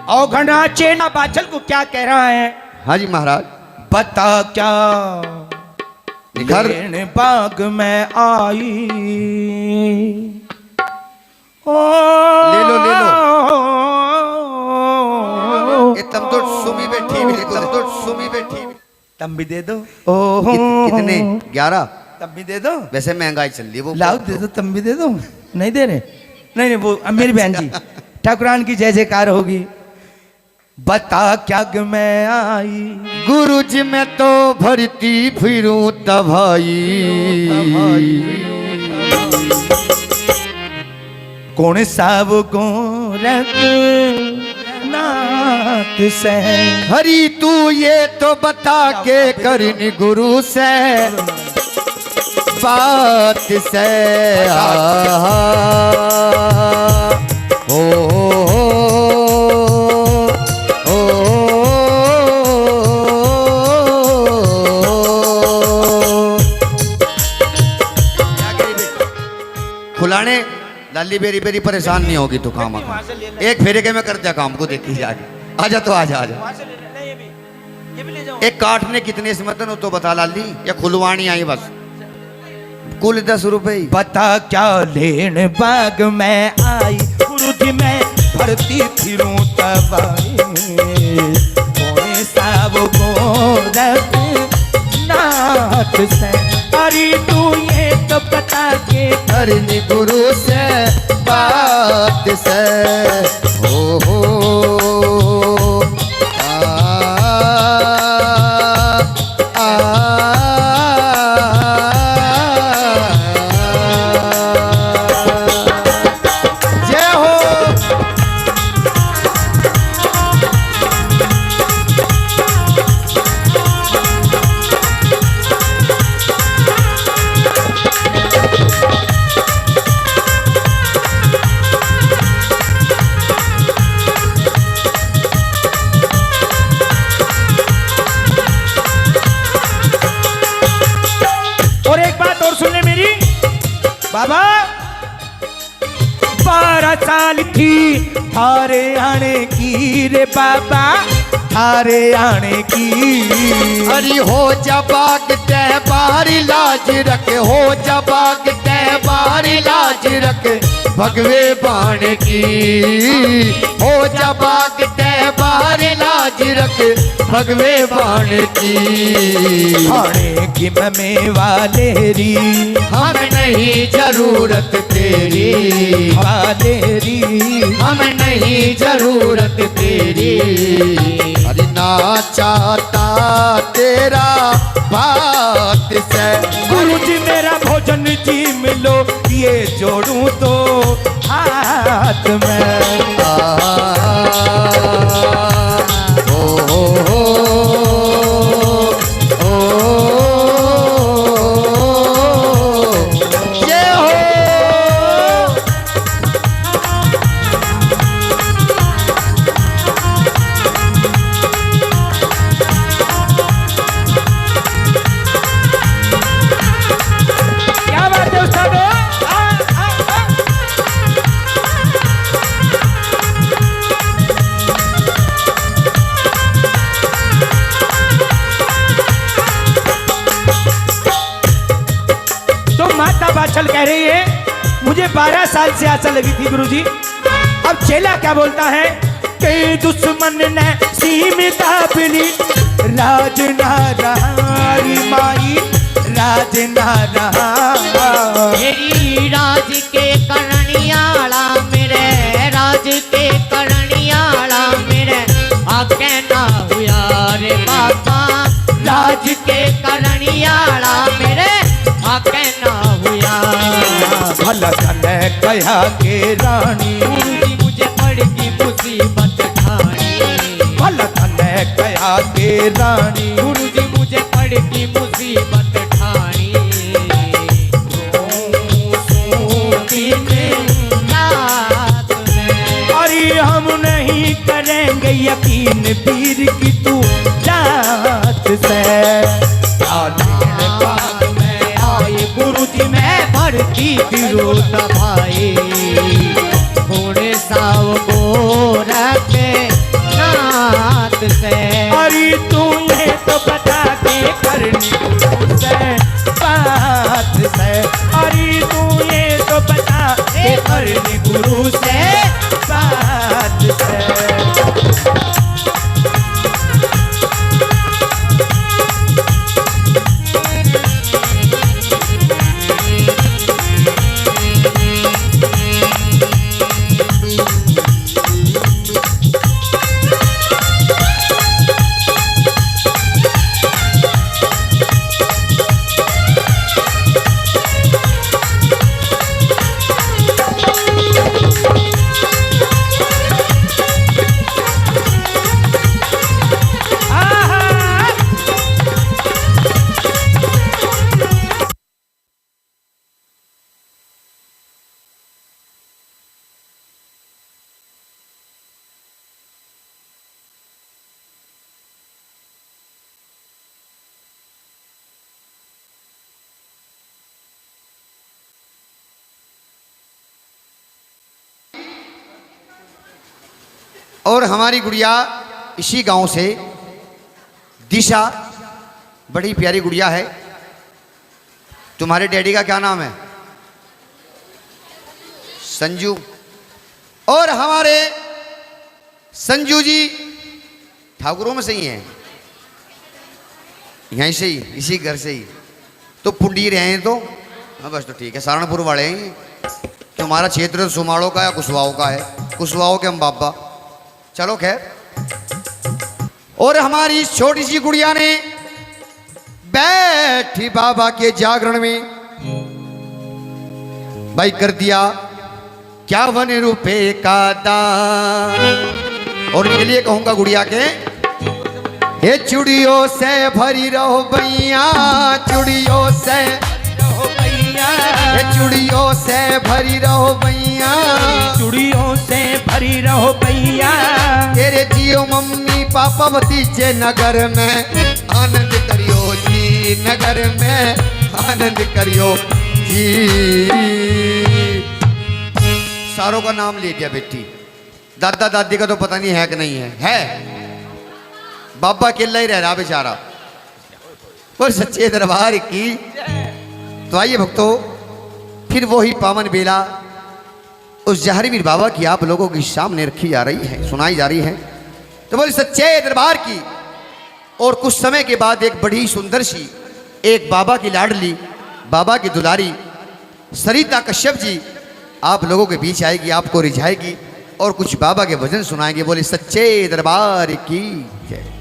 [SPEAKER 2] और घना चेना बाछल को क्या कह रहा है?
[SPEAKER 1] हाँ जी महाराज।
[SPEAKER 2] बता क्या
[SPEAKER 1] निखर
[SPEAKER 2] लेने बाग में आई। ओ
[SPEAKER 1] ले लो, ले लो। ये तम तो सुमी बैठी भी, तम तो सुमी बैठी भी।
[SPEAKER 2] तम भी दे दो। ओहो
[SPEAKER 1] कितने? 11।
[SPEAKER 2] तम भी दे दो।
[SPEAKER 1] वैसे महंगाई चल रही है वो।
[SPEAKER 2] लाओ दे दो, तम भी दे दो। नहीं दे रहे? नहीं नहीं, वो अब मेरी बहन जी ठाकुरान की जय जयकार होगी। बता क्या मैं आई,
[SPEAKER 1] गुरु जी मैं तो भरती फिरूं तभाई।
[SPEAKER 2] कौन सा वो गोरख नाथ से,
[SPEAKER 1] हरी तू ये तो बता के करनी गुरु से बात से। खुलाने लाली बेरी बेरी परेशान नहीं होगी तू काम। एक फेरे के मैं करते काम को देखी जाके। आजा तो आजा आजा। एक काटने कितने समतन हो तो बता लाली, या खुलवानी आई बस? कुल 10 रुपए।
[SPEAKER 2] बता क्या लेने बाग में आई, गुरु जी मैं भरती फिरूं तबाई। कौन सा वो बात से। अरे तू ये तो बता के
[SPEAKER 1] करनी गुरु से बात से। हो जय हो।
[SPEAKER 2] और एक बात और सुन ले मेरी बाबा। 12 साल थी थारे आने की रे बाबा, थारे आने की।
[SPEAKER 1] अरे हो जबाग तय बारी लाज रख, हो जबाग तय बारी लाज रख भगवे बाण की। हो जबाग तय बारी लाज रख भगवे बाण की।
[SPEAKER 2] खाने की में वालेरी
[SPEAKER 1] हम नहीं जरूरत तेरी,
[SPEAKER 2] वालेरी
[SPEAKER 1] हम नहीं जरूरत तेरी। अरे ना चाहता तेरा बात से।
[SPEAKER 2] गुरु जी मेरा भोजन जी मिलो, ये जोड़ूं तो हाथ में।
[SPEAKER 1] ये हो।
[SPEAKER 2] क्या बात है उस्ताद? तो माता बाछल कह रही है मुझे 12 साल से आशा लगी थी गुरुजी। अब चेला क्या बोलता है कि दुश्मन ने सीमित अपनी राज ना रहा री माई, राज ना रहा।
[SPEAKER 3] मेरी राज के करणियाला मेरे, राज के करणियाला मेरे आके ना हुआ रे बाबा। राज के करणियाला मेरे आके ना हुआ।
[SPEAKER 2] भला तने कहा के रानी,
[SPEAKER 3] गुरुजी मुझे पड़गी मुसीबत ठानी।
[SPEAKER 2] भला तने कहा के रानी,
[SPEAKER 3] गुरुजी मुझे पड़गी मुसीबत ठानी। रात में
[SPEAKER 2] अरे हम नहीं करेंगे यकीन पीर की तू जात से।
[SPEAKER 3] रात में आए गुरुजी मैं भरती फिरो भाई। थोड़े साव गोरा के नाथ से।
[SPEAKER 2] अरे तू ये तो बता के करनी गुरु से बात से। अरे तू ये तो बता के करनी गुरु से बात से।
[SPEAKER 1] और हमारी गुड़िया इसी गांव से दिशा, बड़ी प्यारी गुड़िया है। तुम्हारे डैडी का क्या नाम है? संजू। और हमारे संजू जी ठाकुरों में से ही हैं, यहीं से ही, इसी घर से ही। तो पुंडी रहे हैं तो हाँ बस तो ठीक है, सहारनपुर वाले हैं। तो हमारा क्षेत्र सुमाड़ों का या कुशवाओं का है, कुशवाओं के हम बाबा। चलो खैर, और हमारी इस छोटी सी गुड़िया ने बैठी बाबा के जागरण में भाई कर दिया 51 रुपए का दान। और इनके लिए कहूंगा गुड़िया के, ये चुड़ियों से भरी रहो भैया, चुड़ियों से ये चुड़ियों से भरी रहो भैया,
[SPEAKER 2] चूड़ियों से भरी रहो भैया।
[SPEAKER 1] तेरे जियो मम्मी पापा भतीजे नगर में आनंद करियो जी, नगर में आनंद करियो जी। सारों का नाम ले दिया बेटी, दादा दादी का तो पता नहीं है कि नहीं है बाबा अकेला ही रह रहा बेचारा। और सच्चे दरबार की। तो आइए भक्तों, फिर वही पावन बेला उस जहरीवीर बाबा की आप लोगों के सामने रखी जा रही है, सुनाई जा रही है। तो बोले सच्चे दरबार की। और कुछ समय के बाद एक बड़ी सुंदर सी एक बाबा की लाडली, बाबा की दुलारी सरिता कश्यप जी आप लोगों के बीच आएगी, आपको रिझाएगी और कुछ बाबा के भजन सुनाएंगे। बोले सच्चे दरबार की जय।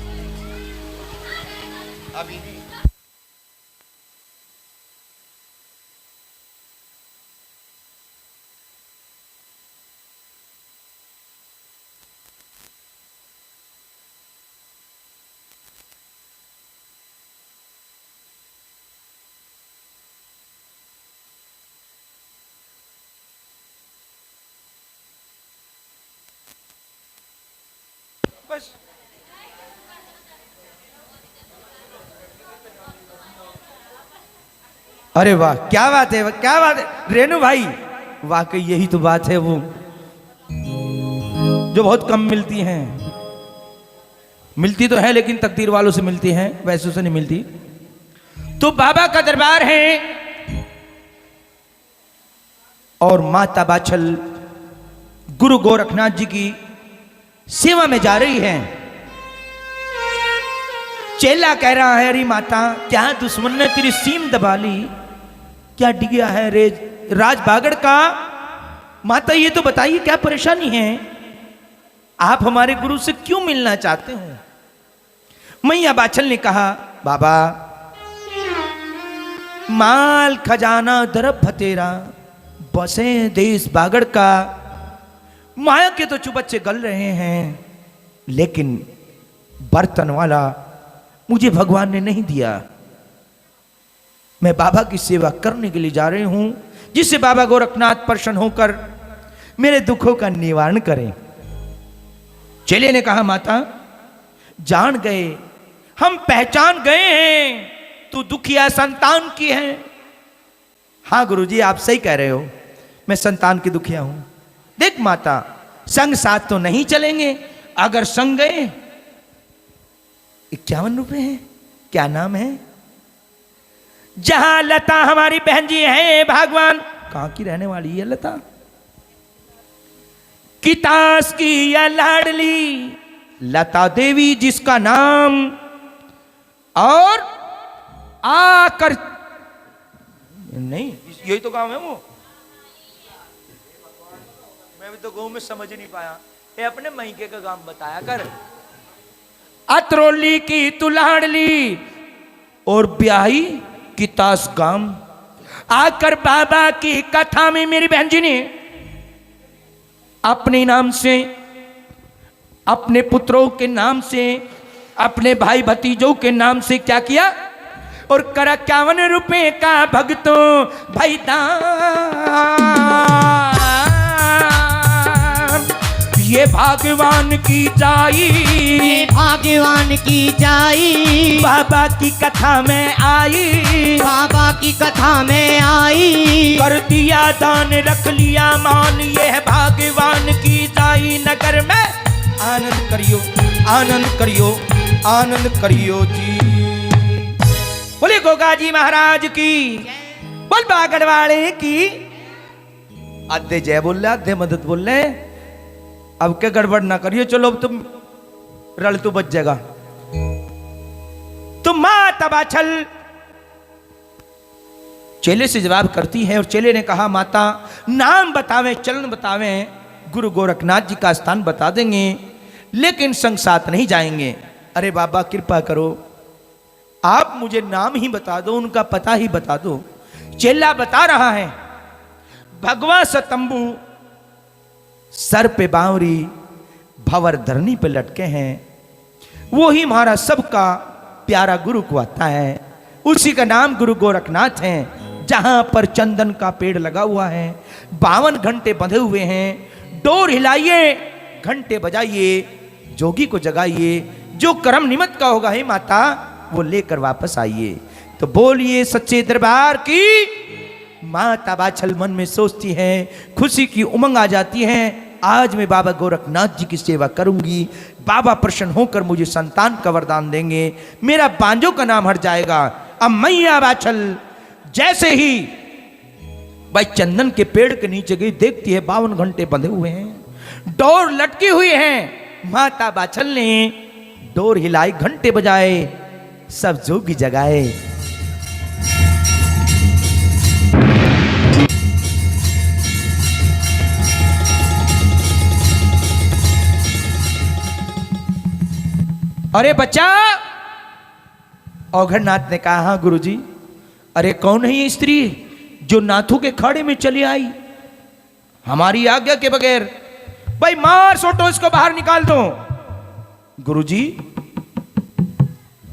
[SPEAKER 2] बस अरे वाह, क्या बात है, क्या बात है रेणु भाई, वाकई यही तो बात है वो जो बहुत कम मिलती हैं। मिलती तो है लेकिन तकदीर वालों से मिलती हैं, वैसे से नहीं मिलती। तो बाबा का दरबार है और माता बाछल गुरु गोरखनाथ जी की सेवा में जा रही है। चेला कह रहा है, अरे माता क्या दुश्मन ने तेरी सीम दबा ली, क्या डिगिया है रे राज बागड़ का। माता ये तो बताइए क्या परेशानी है, आप हमारे गुरु से क्यों मिलना चाहते हो। मैया बाछल ने कहा, बाबा माल खजाना दरब भतेरा, बसे देश बागड़ का, माया के तो चुबच्चे गल रहे हैं, लेकिन बर्तन वाला मुझे भगवान ने नहीं दिया। मैं बाबा की सेवा करने के लिए जा रही हूं, जिससे बाबा गोरखनाथ प्रसन्न होकर मेरे दुखों का निवारण करें। चेले ने कहा, माता जान गए, हम पहचान गए हैं, तू दुखिया संतान की है। हाँ गुरुजी आप सही कह रहे हो, मैं संतान की दुखिया हूं। देख माता, संग साथ तो नहीं चलेंगे, अगर संग गए 51 रुपए हैं, क्या नाम है। जहां लता हमारी बहन जी है, भगवान कहां की रहने वाली है लता, कितास की या लाडली लता देवी जिसका नाम, और आकर नहीं यही तो गांव है वो, मैं भी तो गांव में समझ नहीं पाया, ये अपने महीके का गांव बताया कर। अतरौली की तुलाड़ली और ब्याही की तास गांव, आकर बाबा की कथा में मेरी बहन जी ने अपने नाम से, अपने पुत्रों के नाम से, अपने भाई भतीजों के नाम से क्या किया, और करा 51 रुपए का भक्तों भाई दान। ये भगवान की जाई,
[SPEAKER 3] ये भगवान की जाई,
[SPEAKER 2] बाबा की कथा में आई,
[SPEAKER 3] बाबा की कथा में आई,
[SPEAKER 2] कर दिया दान रख लिया मान, ये है भगवान की जाई। नगर में आनंद करियो, आनंद करियो, आनंद करियो जी। बोले गोगा जी महाराज की, बोल बागड़ वाले की। आधे जय बोल रहे, आधे मदद बोल रहे, अब क्या गड़बड़ ना करियो, चलो अब तुम रल तो बच जाएगा। तुम माता बाछल चेले से जवाब करती है और चेले ने कहा माता नाम बतावें, चलन बतावें, गुरु गोरखनाथ जी का स्थान बता देंगे लेकिन संग साथ नहीं जाएंगे। अरे बाबा कृपा करो, आप मुझे नाम ही बता दो, उनका पता ही बता दो। चेला बता रहा है, भगवा सतंबू, सर पे बावरी, भंवर धरनी पे लटके हैं, वो ही हमारा सबका प्यारा गुरु को आता है। उसी का नाम गुरु गोरखनाथ है। जहां पर चंदन का पेड़ लगा हुआ है, 52 घंटे बंधे हुए हैं। डोर हिलाइए, घंटे बजाइए, जोगी को जगाइए, जो कर्म निमित्त का होगा हे माता वो लेकर वापस आइए। तो बोलिए सच्चे दरबार की। माता बाछल मन में सोचती है, खुशी की उमंग आ जाती है, आज मैं बाबा गोरखनाथ जी की सेवा करूंगी, बाबा प्रसन्न होकर मुझे संतान का वरदान देंगे, मेरा बांजो का नाम हट जाएगा। अब मैया बाछल जैसे ही भाई चंदन के पेड़ के नीचे गई, देखती है 52 घंटे बंधे हुए हैं, डोर लटकी हुई है। माता बाछल ने डोर हिलाई, घंटे बजाए, सब जोगी जगाए। अरे बच्चा, औघड़नाथ ने कहा हाँ गुरुजी। अरे कौन है ये स्त्री जो नाथू के खाड़े में चली आई हमारी आज्ञा के बगैर? भाई मार सोटो, इसको बाहर निकाल दो। गुरुजी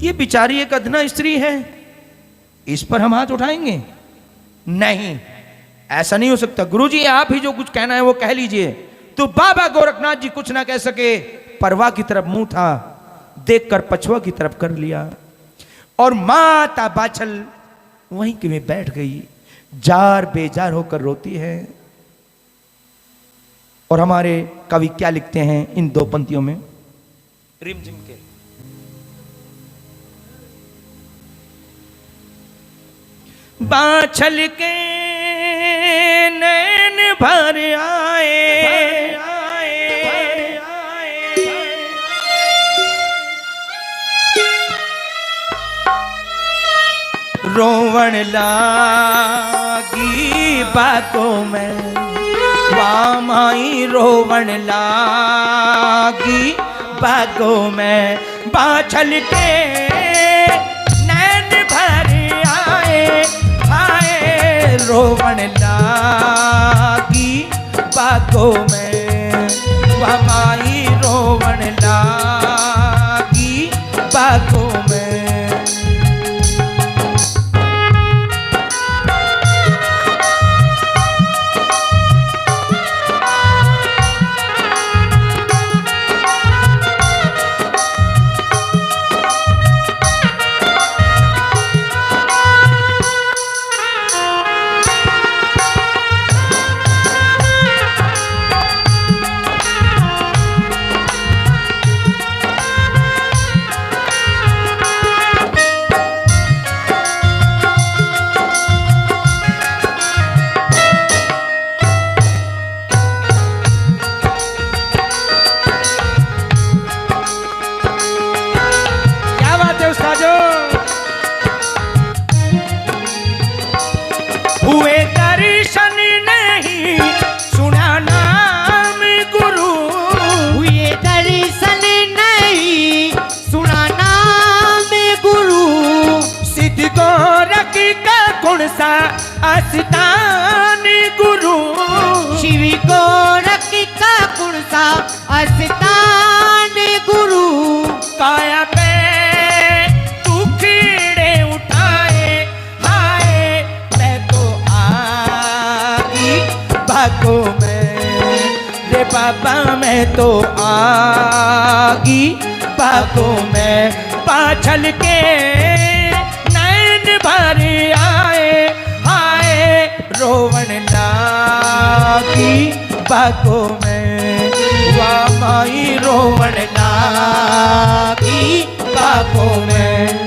[SPEAKER 2] ये बिचारी एक अधना स्त्री है, इस पर हम हाथ उठाएंगे? नहीं, ऐसा नहीं हो सकता। गुरुजी आप ही जो कुछ कहना है वो कह लीजिए। तो बाबा गोरखनाथ जी कुछ ना कह सके, परवा की तरफ मुंह था, देखकर पछुआ की तरफ कर लिया और माता बाछल वहीं के में बैठ गई, जार बेजार होकर रोती है। और हमारे कवि क्या लिखते हैं इन 2 पंक्तियों में, रिमझिम के। बाछल के नैन भर आए, रोवण लागी बातों में, वामाई रोवण लागी बागों में। बाछल के नैन भर आए, आए रोवण लागी बागों में, वामाई रोवण लागी बागों में। हुए दर्शन नहीं, सुना नाम गुरु,
[SPEAKER 3] हुए दर्शन नहीं, सुना नाम गुरु।
[SPEAKER 2] सिद्ध गोरख का गुण सा आस्थान गुरु,
[SPEAKER 3] शिव गोरख का गुण सा आस्थान गुरु।
[SPEAKER 2] काया पे टुकड़े उठाए, हाय मैं तो आगी बागों में, रे बाबा मैं तो आगी बागों में। बाछल के नैन भर आए, हाय रोवण लागी बागों में, वामाई रोवण लागी बागों में।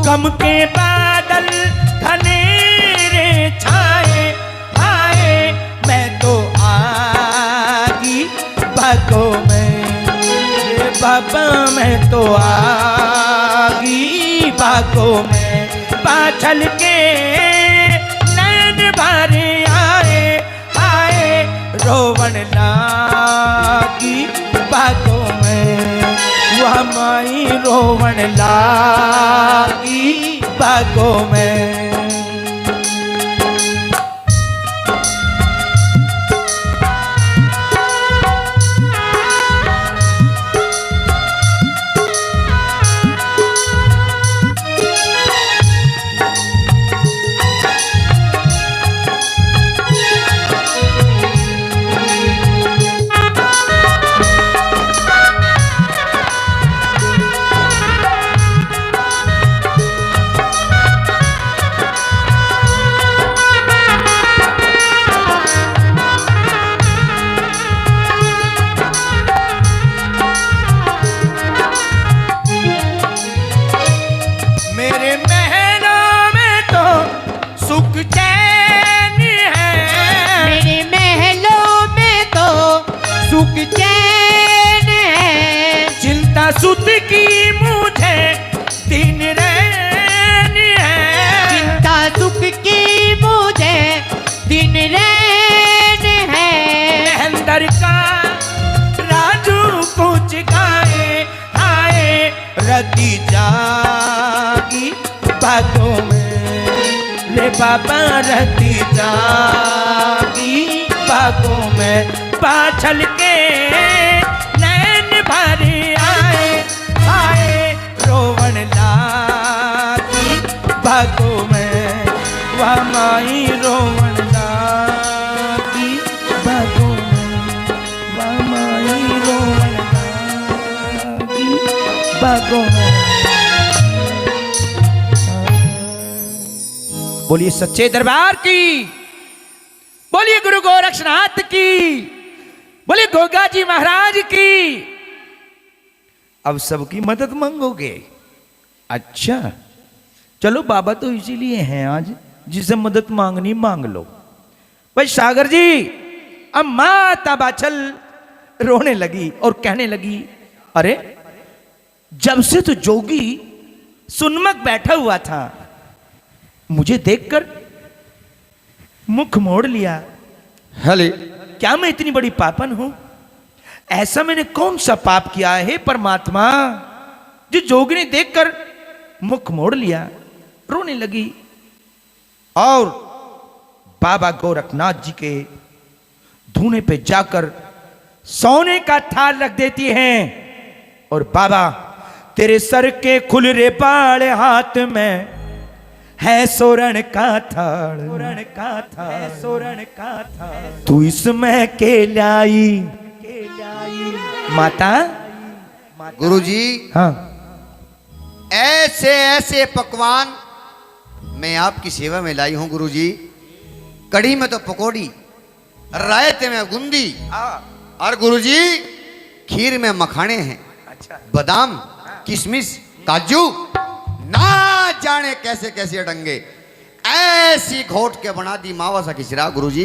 [SPEAKER 2] गम के बादल घनेरे छाए आए, मैं तो आगी बागों में, रे बाबा मैं तो आगी बागों में, पाछल के नैन भरे आए आए, रोवन लागी बागों में, वह माई रोवन लागी बागों में। मेरे महलों में तो सुख चैन है,
[SPEAKER 3] मेरे महलों में तो सुख चैन है,
[SPEAKER 2] चिंता सुध की मुझे दिन रैन है,
[SPEAKER 3] चिंता सुख की मुझे दिन रैन है।
[SPEAKER 2] अंदर का राजू कुछ गाए आए, रति जागी बागों में, ले बाबा रति जागी बागों में, पाछल के नैन भरे आए आए, रोवन लागी बागों में, वह माई रोवन लागी बागों में, वह माई रोवन लागी बागों में। बोलिए सच्चे दरबार की, बोलिए गुरु गोरक्षनाथ की, बोलिए गोगा जी महाराज की। अब सबकी मदद मांगोगे? अच्छा चलो, बाबा तो इसीलिए हैं आज, जिसे मदद मांगनी मांग लो। भाई सागर जी, अब माता बाछल रोने लगी और कहने लगी, अरे जब से तो जोगी सुनमक बैठा हुआ था, मुझे देखकर मुख मोड़ लिया।
[SPEAKER 1] हले
[SPEAKER 2] क्या मैं इतनी बड़ी पापन हूं? ऐसा मैंने कौन सा पाप किया है परमात्मा, जो जोगिनी देखकर मुख मोड़ लिया? रोने लगी और बाबा गोरखनाथ जी के धूने पे जाकर सोने का थाल रख देती हैं और बाबा तेरे सर के खुल रे बाल हाथ में है सोरण का थाल, सोरण का थाल, सोरण का थाल, तू इसमें के लाई माता।
[SPEAKER 1] गुरुजी,
[SPEAKER 2] हाँ
[SPEAKER 1] ऐसे ऐसे पकवान मैं आपकी सेवा में लाई हूं गुरुजी। कढ़ी में तो पकौड़ी, रायते में गुंदी, और गुरुजी खीर में मखाने हैं,
[SPEAKER 2] अच्छा
[SPEAKER 1] बादाम, किशमिश, काजू, ना जाने कैसे कैसे अडंगे, ऐसी घोट के बना दी मावा सा खिचड़ा गुरुजी।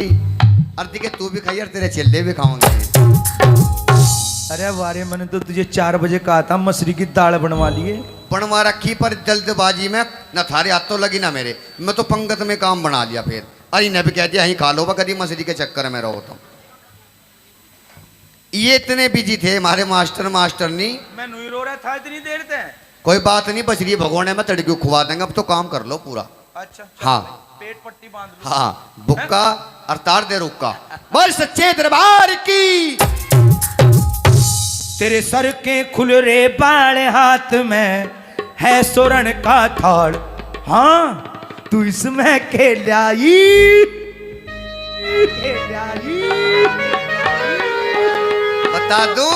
[SPEAKER 1] अर्धी के तू भी खाई और तेरे चेले भी खाओगे।
[SPEAKER 2] अरे वारे, मैंने तो तुझे 4 बजे कहा था मछली की दाल बनवा लिए।
[SPEAKER 1] बनवा रखी, पर जल्दबाजी में न थारे हाथ तो लगी ना मेरे, मैं तो पंगत में काम बना लिया। फिर अरे ने भी कह दिया यहीं खा लो, कभी मछली के चक्कर में रहो। तो ये इतने बिजी थे हमारे मास्टर नहीं।
[SPEAKER 2] मैं नहीं रो रहा था इतनी देर से।
[SPEAKER 1] कोई बात नहीं, बछड़ी भगोने में तड़की खुवा देंगे, अब तो काम कर लो पूरा।
[SPEAKER 2] अच्छा
[SPEAKER 1] हाँ,
[SPEAKER 2] पेट पट्टी बांध लो।
[SPEAKER 1] हाँ, बुक्का और तार दे रुक्का। बोल सच्चे दरबार की।
[SPEAKER 2] तेरे सर के खुल रे बाल हाथ में है सोरण का थाल, हाँ तू इसमें के लाई
[SPEAKER 1] बता दूं।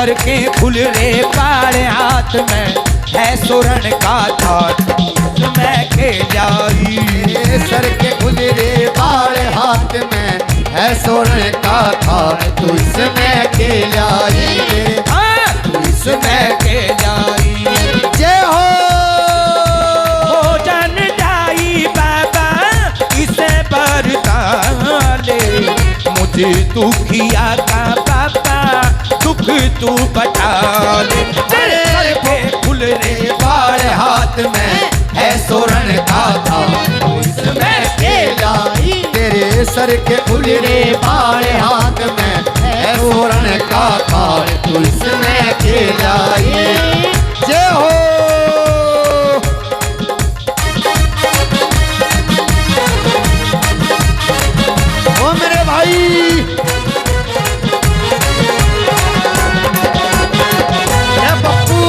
[SPEAKER 2] सर के खुल रे बाड़ हाथ में है सोरण का थाट मैं के जाई
[SPEAKER 1] तेरे सर के खुल रे बाल हाथ में है सोने का थाल तू इसमें के लाई रे
[SPEAKER 2] तू इसमें के जाई
[SPEAKER 1] जय
[SPEAKER 2] हो जन जाई बाबा इसे बरताले मुझे दुखिया का बाबा दुख तू बता ले तेरे सर पे खुल रे
[SPEAKER 1] बाल हाथ में है सोरण का थाल तू इसमें के लाई तेरे सर के खुल रे बाल हाथ में है सोरण का थाल तू इसमें के लाई जय हो ओ मेरे भाई जय पप्पू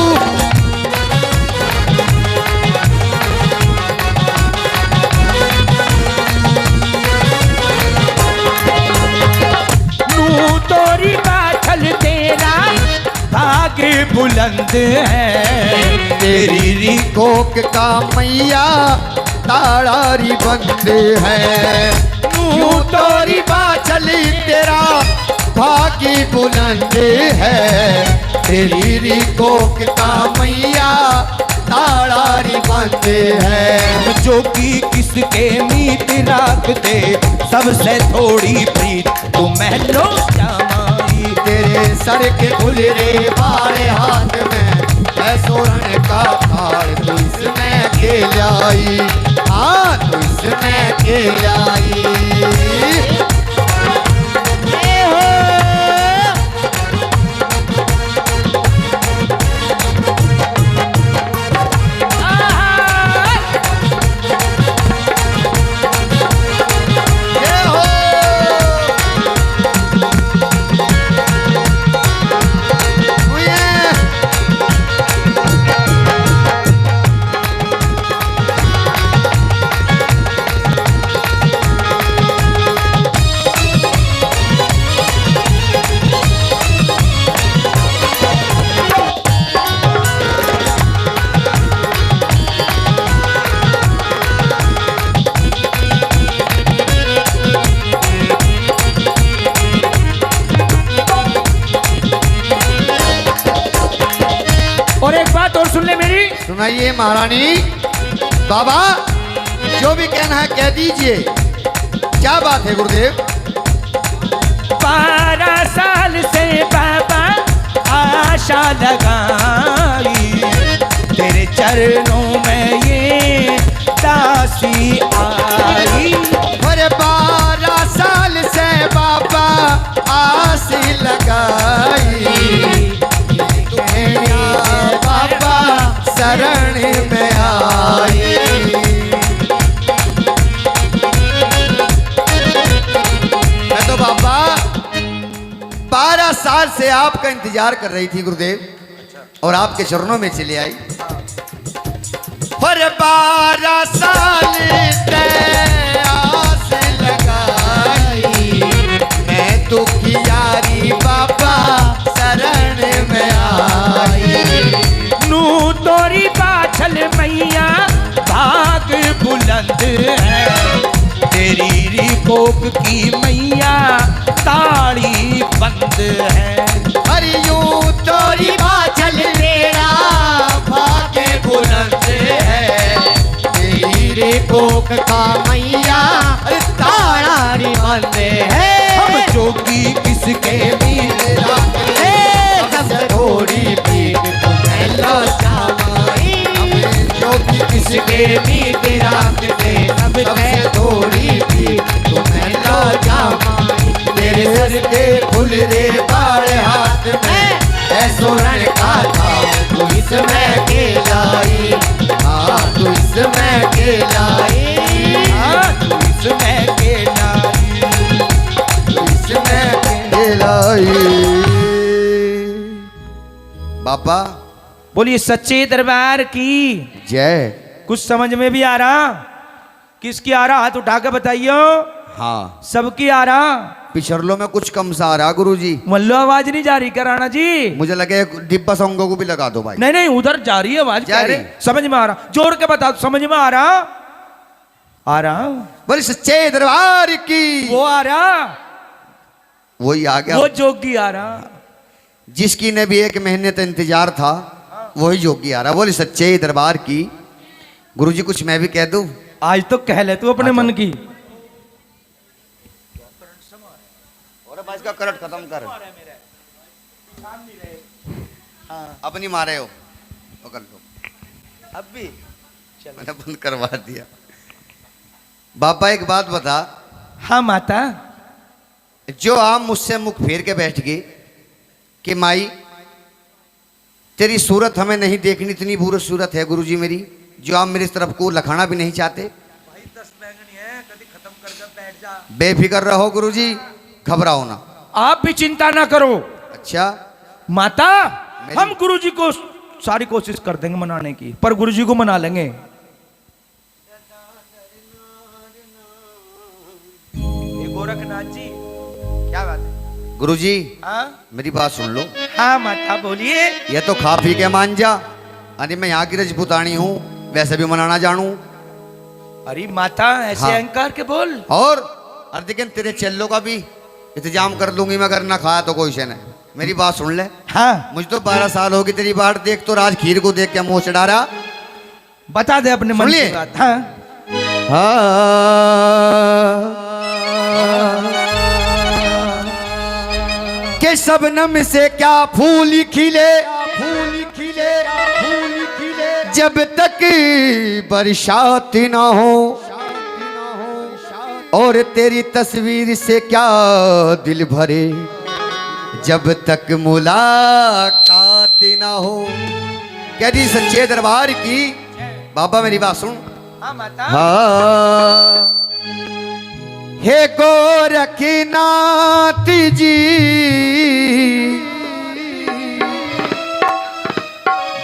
[SPEAKER 2] नू तोरी बाछल तेरा भाग बुलंद है
[SPEAKER 1] तेरी रिकोक का मैया ताड़ारी बंद है यूं तोरी बाचली तेरा भागी बुलंद है तेरी रिकोक का मैया ताड़ारी बंद है
[SPEAKER 2] जो कि किसके मीत राख दे सबसे थोड़ी प्रीत तो महलो जमाई
[SPEAKER 1] तेरे सर के खुल रे बाल हाथ में है सोरण का थाल तू इसमें के लाई हाँ तू इसमें के लाई
[SPEAKER 3] जय हो
[SPEAKER 1] जय हो हुए
[SPEAKER 2] और एक बात और सुन ले मेरी
[SPEAKER 1] सुनाइए महारानी बाबा जो भी कहना है कह दीजिए क्या बात है गुरुदेव
[SPEAKER 2] 12 साल से बाबा आशा लगाई तेरे चरणों में ये दासी आई
[SPEAKER 1] अरे 12 साल से बाबा आस लगाई मेरा बाबा शरण में आई मैं तो बाबा 12 साल से आपका इंतजार कर रही थी गुरुदेव और आपके चरणों में चली आई पर 12 साल से आस लगाई मैं तो कियारी बाबा शरण में आई
[SPEAKER 2] नू तोरी बाछल मैया भाग बुलंद है तेरी रिकोक की मैया ताड़ी बंद है
[SPEAKER 1] हरियूं तोरी बाछल तेरा भाग्य बुलंद है तेरी रिकोक का मैया ताड़ी बंद है
[SPEAKER 2] हम जोगी किसके मीत
[SPEAKER 1] सबसे थोड़ी पीठ तुम्हें लौटा माई जो भी किसके मीत राख दे सबसे थोड़ी पीठ तुम्हें लौटा माई तेरे सर के खुल रे बाल हाथ में है सोरण का थाल तू इसमें के लाई हाँ तू इसमें के लाई
[SPEAKER 2] तू इसमें के लाई
[SPEAKER 1] तू इसमें के लाई बाबा
[SPEAKER 2] बोलिए सच्चे दरबार की
[SPEAKER 1] जय
[SPEAKER 2] कुछ समझ में भी आ रहा किसकी आ रहा हाथ उठा के बताइयो
[SPEAKER 1] हाँ
[SPEAKER 2] सबकी आ रहा
[SPEAKER 1] पिछरलो में कुछ कम सा आ रहा गुरुजी।
[SPEAKER 2] मल्लो आवाज नहीं जा रही क्या राणा जी?
[SPEAKER 1] मुझे लगे डिब्बा सॉन्गों को भी लगा दो भाई।
[SPEAKER 2] नहीं नहीं उधर जा रही है आवाज।
[SPEAKER 1] जा
[SPEAKER 2] कह रहे
[SPEAKER 1] रही।
[SPEAKER 2] समझ में आ रहा, जोड़ के बता, समझ में आ रहा? आ रहा,
[SPEAKER 1] बोले सच्चे दरबार की।
[SPEAKER 2] वो आ रहा,
[SPEAKER 1] वही आ गया,
[SPEAKER 2] वो जोगी आ रहा।
[SPEAKER 1] जिसकी ने भी 1 महीने तक इंतजार था वही जोगी आ रहा। बोले सच्चे दरबार की। गुरुजी कुछ मैं भी कह दूं?
[SPEAKER 2] आज तो कह ले तू अपने मन की।
[SPEAKER 1] और अब इसका करंट खत्म कर। अपनी मारे हो पकड़ लो।
[SPEAKER 2] अब भी
[SPEAKER 1] मैंने बंद करवा दिया। बाबा एक बात बता,
[SPEAKER 2] हाँ माता।
[SPEAKER 1] जो आप मुझसे मुख फेर के बैठ गए कि माई तेरी सूरत हमें नहीं देखनी, इतनी बुरी सूरत है गुरुजी मेरी, जो आप मेरी तरफ को लखाना भी नहीं चाहते।
[SPEAKER 2] भाई 10 बैंगनी है, कभी खत्म कर बैठ जा।
[SPEAKER 1] बेफिक्र रहो गुरुजी, घबराओ ना।
[SPEAKER 2] आप भी चिंता ना करो
[SPEAKER 1] अच्छा
[SPEAKER 2] माता, हम गुरुजी को सारी कोशिश कर देंगे मनाने की, पर गुरुजी को मना लेंगे। ये गोरखनाथ जी क्या बात है?
[SPEAKER 1] गुरुजी
[SPEAKER 2] हाँ
[SPEAKER 1] मेरी बात सुन लो।
[SPEAKER 2] हाँ माता बोलिए।
[SPEAKER 1] ये तो खा पी के मान जा, अरे मैं यहाँ की रजपुतानी हूँ, वैसे भी मनाना जानू।
[SPEAKER 2] अरे माता ऐसे
[SPEAKER 1] हाँ।
[SPEAKER 2] अहंकार के बोल।
[SPEAKER 1] और अरे लेकिन तेरे चेल्लों का भी इंतजाम कर दूंगी मैं, अगर ना खाया तो कोई से नहीं। मेरी बात सुन ले।
[SPEAKER 2] हाँ
[SPEAKER 1] मुझे तो 12 साल हो गई तेरी बाट देख, तो राज खीर को देख के मुंह चढ़ा रहा।
[SPEAKER 2] बता दे अपने मन
[SPEAKER 1] सुनिए।
[SPEAKER 2] की बात। हाँ
[SPEAKER 1] के शबनम से क्या फूल खिले, फूल खिले, फूल खिले, जब तक बरसात ना हो, और तेरी तस्वीर से क्या दिल भरे, जब तक मुलाकात ना हो। क्या जी सच्चे दरबार की। बाबा मेरी बात सुन।
[SPEAKER 2] हाँ माता।
[SPEAKER 1] हाँ हे गोरखनाथ जी,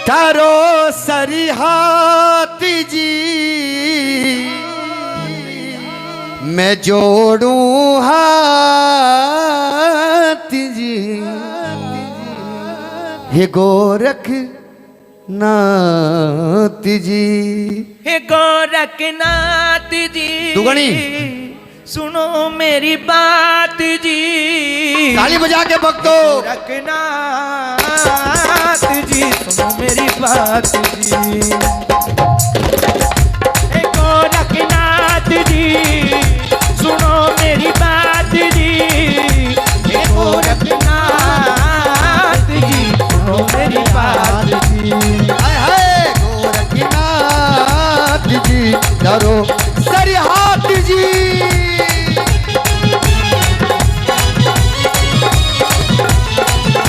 [SPEAKER 1] धरो सरिहात जी, मैं जोड़ूं हाथ जी, हे गोरखनाथ जी।
[SPEAKER 2] हे गोरखनाथ जी,
[SPEAKER 1] दुगनी।
[SPEAKER 2] सुनो मेरी बात जी।
[SPEAKER 1] ताली बजा के भक्तो।
[SPEAKER 2] गोरखनाथ जी सुनो मेरी बात जी। हे गोरखनाथ जी सुनो मेरी बात जी। हे गोरखनाथ जी सुनो मेरी बात जी।
[SPEAKER 1] हाय हाय गोरखनाथ जी, धरो सरिहात जी।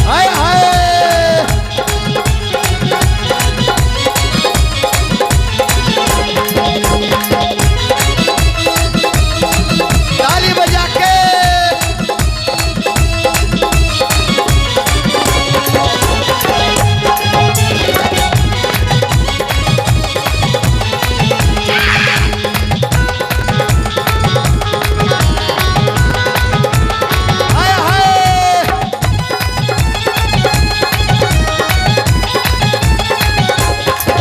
[SPEAKER 1] हाय हाय ताली बजा के। हाय हाय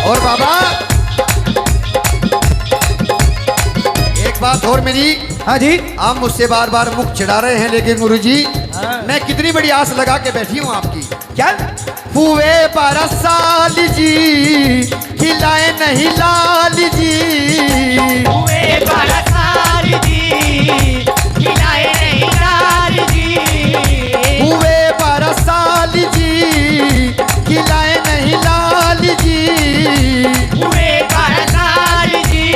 [SPEAKER 1] और बाबा एक बात और मेरी।
[SPEAKER 2] हाँ जी।
[SPEAKER 1] आप मुझसे बार बार मुख चिढ़ा रहे हैं, लेकिन गुरुजी
[SPEAKER 2] हाँ।
[SPEAKER 1] मैं कितनी बड़ी आस लगा के बैठी हूँ आपकी।
[SPEAKER 2] क्या?
[SPEAKER 1] हुए 12 साल जी, खिलाए नहीं लाल जी।
[SPEAKER 3] हुए 12 साल जी, खिलाए नहीं लाल जी।
[SPEAKER 1] हुए 12 साल जी, खिलाए नहीं लाल जी।
[SPEAKER 3] हुए 12 साल जी,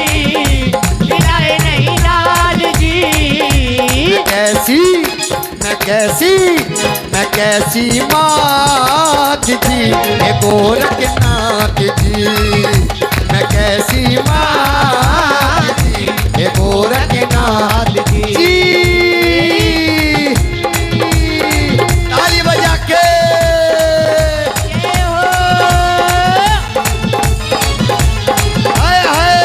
[SPEAKER 3] खिलाए नहीं लाल जी।
[SPEAKER 1] कैसी मैं कैसी मात जी, हे गोरखनाथ जी। मैं कैसी मात जी, हे गोरखनाथ जी। ताली बजा के।
[SPEAKER 3] ये हो
[SPEAKER 1] हाय हाय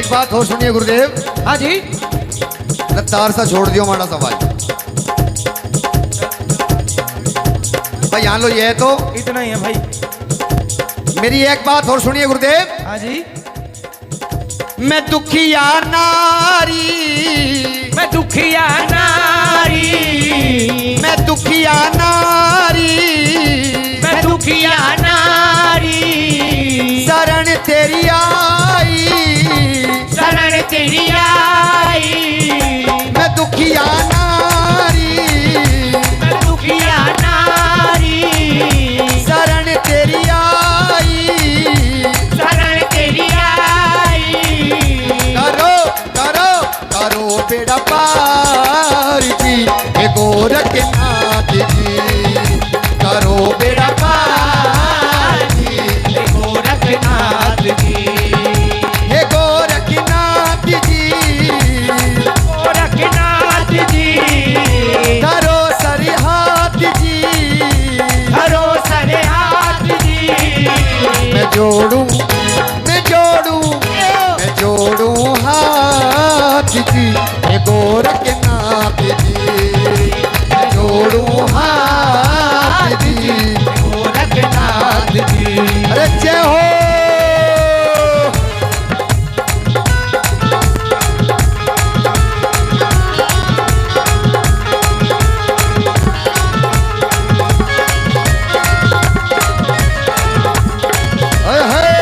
[SPEAKER 1] एक बात और सुनिए गुरुदेव।
[SPEAKER 2] हाँ जी।
[SPEAKER 1] तार सा छोड़ दियो माड़ा सा भाई। भाई यहाँ लो, ये है तो
[SPEAKER 2] इतना ही है भाई।
[SPEAKER 1] मेरी एक बात और सुनिए गुरुदेव।
[SPEAKER 2] हाँ जी।
[SPEAKER 1] मैं दुखिया नारी,
[SPEAKER 2] मैं दुखिया नारी,
[SPEAKER 1] मैं दुखिया नारी,
[SPEAKER 3] मैं दुखिया नारी,
[SPEAKER 1] शरण तेरी आई,
[SPEAKER 3] शरण तेरी आई।
[SPEAKER 1] मैं दुखिया नारी,
[SPEAKER 3] मैं दुखिया नारी,
[SPEAKER 1] शरण तेरी आई,
[SPEAKER 3] शरण तेरी आई।
[SPEAKER 1] करो करो करो बेड़ा पार जी, हे गोरखनाथ जी, करो बेड़ा पार जी,
[SPEAKER 3] हे गोरखनाथ जी,
[SPEAKER 1] हे गोरखनाथ जी,
[SPEAKER 3] गोरखनाथ जी,
[SPEAKER 1] करो सरहाथ जी,
[SPEAKER 3] धरो सरे हाथ जी।
[SPEAKER 1] मैं जोड़ू, मैं जोड़ू, मैं जोड़ू हाथ जी, हे गोरखनाथ जी, मैं जोड़ू हाथ जी,
[SPEAKER 3] गोरखनाथ जी।
[SPEAKER 1] अरे जय हो। हाय हाय।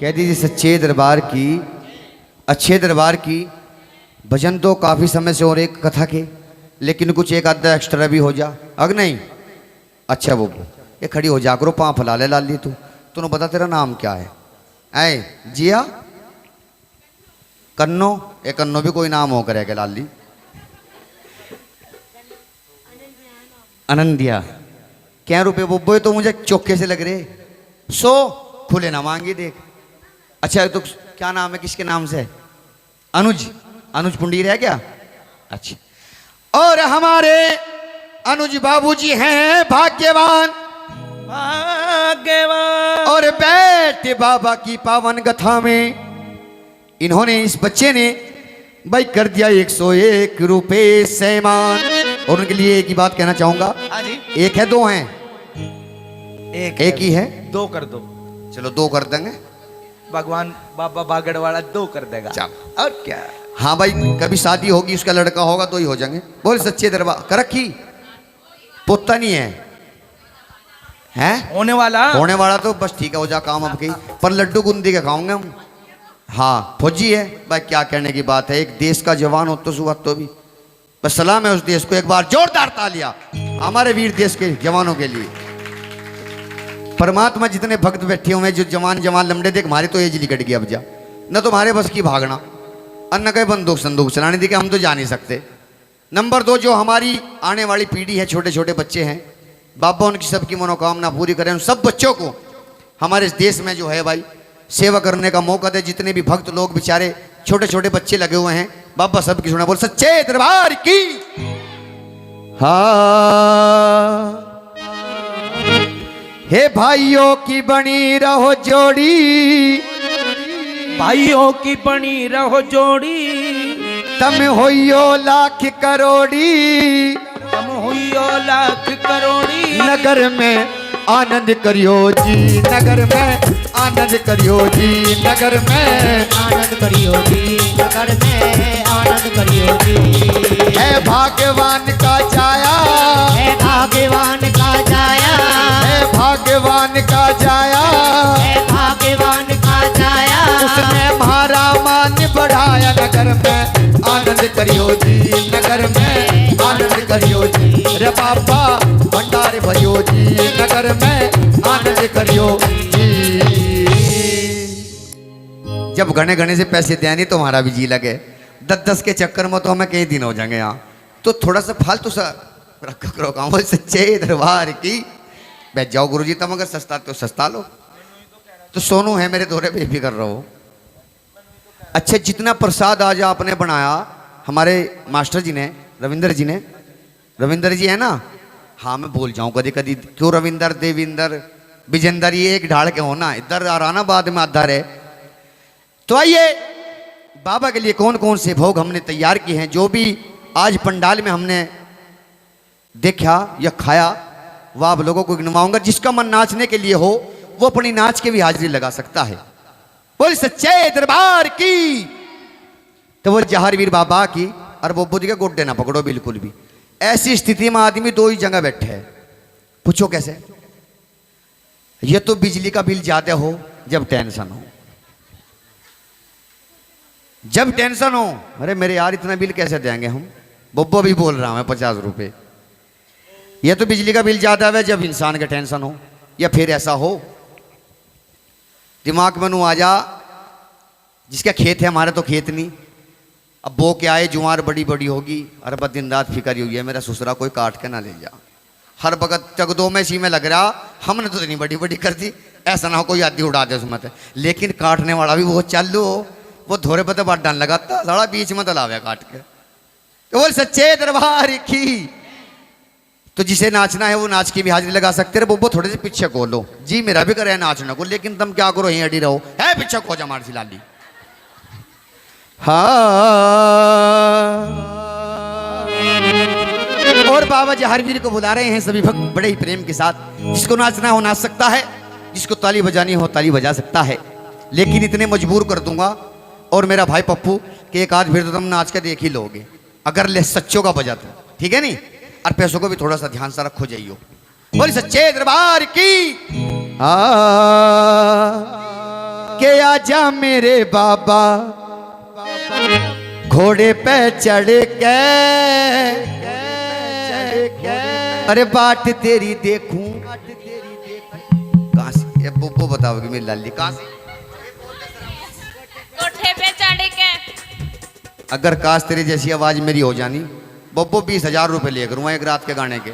[SPEAKER 1] कह दीजिए सच्चे दरबार की, अच्छे दरबार की। भजन तो काफ़ी समय से और एक कथा के, लेकिन कुछ एक आधा एक्स्ट्रा भी हो जा। अग नहीं अच्छा वो ये खड़ी हो जा करो, पाँव फैला ले लाली। तूने बता तेरा नाम क्या है? ऐ जिया कन्नो, ये कन्नो भी कोई नाम हो करेगा लाली। अनंदिया क्या रुपये बोबो, तो मुझे चौके से लग रहे। सो खुले ना मांगी देख। अच्छा तो क्या नाम है, किसके नाम से? अनुज, अनुज पुंडीर है क्या? अच्छा। और हमारे अनुज बाबूजी हैं भाग्यवान,
[SPEAKER 2] भाग्यवान।
[SPEAKER 1] और बैठे बाबा की पावन कथा में इन्होंने, इस बच्चे ने भाई कर दिया 101 रुपये सैमान। और उनके लिए एक ही बात कहना चाहूंगा।
[SPEAKER 2] हाँ जी।
[SPEAKER 1] एक है दो हैं? एक ही है।
[SPEAKER 2] दो कर दो।
[SPEAKER 1] चलो दो कर देंगे।
[SPEAKER 2] भगवान बाबा बागड़ वाला दो कर देगा।
[SPEAKER 1] चलो।
[SPEAKER 2] और क्या।
[SPEAKER 1] हाँ भाई, कभी शादी होगी, उसका लड़का होगा तो ही हो जाएंगे। बोल सच्चे दरबार कर रखी। पोता नहीं है, हैं
[SPEAKER 2] होने वाला।
[SPEAKER 1] होने वाला तो बस ठीक है, हो जा काम अब की। पर लड्डू बूंदी के खाऊंगे हम। हाँ फौजी है भाई, क्या कहने की बात है। एक देश का जवान हो तो सुबह तो भी बस सलाम है उस देश को। एक बार जोरदार तालियां हमारे वीर देश के जवानों के लिए। परमात्मा जितने भक्त बैठे हुए हैं, जो जवान जवान लमड़े देख, हमारी तो एज निकट गई अब जा। न तुम्हारे बस की भागना, अन्य कहीं बंदूक संदूक चलाने दी के हम तो जा नहीं सकते। नंबर 2, जो हमारी आने वाली पीढ़ी है, छोटे छोटे बच्चे हैं, बाबा उनकी सबकी मनोकामना पूरी करें। उन सब बच्चों को हमारे इस देश में जो है भाई सेवा करने का मौका दे। जितने भी भक्त लोग बेचारे छोटे छोटे बच्चे लगे हुए हैं, बाबा सबकी सुना। बोल सच्चे दरबार की। हाँ हे भाइयों की बनी रहो जोड़ी,
[SPEAKER 2] भाइयों की बनी रहो जोड़ी,
[SPEAKER 1] तम होइयो लाख करोड़ी,
[SPEAKER 2] तुम हुइयो लाख करोड़ी।
[SPEAKER 1] नगर में आनंद करियो जी, नगर में आनंद करियो जी, नगर में
[SPEAKER 3] आनंद करियो जी, नगर में आनंद करियो जी।
[SPEAKER 1] है भाग्यवान का जाया,
[SPEAKER 3] है भाग्यवान का जाया,
[SPEAKER 1] है भाग्यवान का जाया,
[SPEAKER 3] है भाग्यवान का जाया।
[SPEAKER 1] उसने हमारा मान बढ़ाया। नगर में आनंद करियो जी, नगर में आनंद करियो जी, रे बाबा भंडार भरियो जी, नगर में आनंद करियो जी। जब घने घने से पैसे दिया नहीं तो हमारा भी जी लगे, 10-10 के चक्कर में तो हमें कई दिन हो जाएंगे यहाँ, तो थोड़ा सा फालतू सा रखा करो काम। सच्चे दरबार की बैठ जाओ गुरुजी, तुम अगर सस्ता तो सस्ता लो। तो सोनू है मेरे दोहरे पे भी कर रहा हो। अच्छा, जितना प्रसाद आज आपने बनाया हमारे मास्टर जी ने, रविंदर जी ने, रविंदर जी है ना, हाँ मैं भूल जाऊं कभी कभी, क्यों रविंदर देविंदर विजेंदर, ये एक ढाल के होना, इधर आराना बाद में आधा है। तो आइए, बाबा के लिए कौन कौन से भोग हमने तैयार किए हैं, जो भी आज पंडाल में हमने देखा या खाया, वह आप लोगों को गिनवाऊंगा। जिसका मन नाचने के लिए हो वो अपनी नाच के भी हाजिरी लगा सकता है। बोल सच्चे दरबार की। तो वो जहारवीर बाबा की, और वो बुद्ध के गोड्डे ना पकड़ो बिल्कुल भी। ऐसी स्थिति में आदमी दो ही जगह बैठे है, पूछो कैसे? ये तो बिजली का बिल ज्यादा हो जब टेंशन हो, जब टेंशन हो, अरे मेरे यार इतना बिल कैसे देंगे हम, बब्बो भी बोल रहा हूं 50 रुपए। यह तो बिजली का बिल ज्यादा है जब इंसान का टेंशन हो, या फिर ऐसा हो दिमाग में नू आ जा, जिसका खेत है, हमारे तो खेत नहीं, अब बो के आए जुआर बड़ी बड़ी होगी, अरे बस दिन रात फिक्र हुई है मेरा ससुरा कोई काट के ना ले जा, हर वक्त चकदो में सी में लग रहा, हमने तो इतनी बड़ी बड़ी कर दी, ऐसा ना हो कोई आदि उड़ा दे उसमें। लेकिन काटने वाला भी बहुत चालू हो, वो धोरे पते बात डाल लगाता सारा बीच में तलावे काट के। तो बोल सच्चे दरबार की। तो जिसे नाचना है वो नाच की भी हाजिरी लगा सकते हैं। वो थोड़े से पीछे को लो जी, मेरा भी करे नाचना को, लेकिन तुम क्या करो यहीं अड़ी रहो, है पीछे को जा मार सी लाली। हाँ, और बाबा जहारवीर को बुला रहे हैं सभी भक्त बड़े ही प्रेम के साथ। जिसको नाचना हो नाच सकता है, जिसको ताली बजानी हो ताली बजा सकता है, लेकिन इतने मजबूर कर दूंगा और मेरा भाई पप्पू कि एक आध फिर तो तुम नाच के देख ही लोगे, अगर ले सच्चों का बजा तो, ठीक है नहीं? और पैसों को भी थोड़ा सा ध्यान से रखो जाइयो। बोली सच्चे दरबार की। के आजा मेरे बाबा घोड़े पे चढ़ के, अरे बाट तेरी देखूं, कहां से? वो बताओगे मेरी लाली कहां से?
[SPEAKER 4] कोठे पे चढ़ के।
[SPEAKER 1] अगर काश तेरी जैसी आवाज मेरी हो जानी, बब्बो 20,000 रुपए ले करूँगा एक रात के गाने के।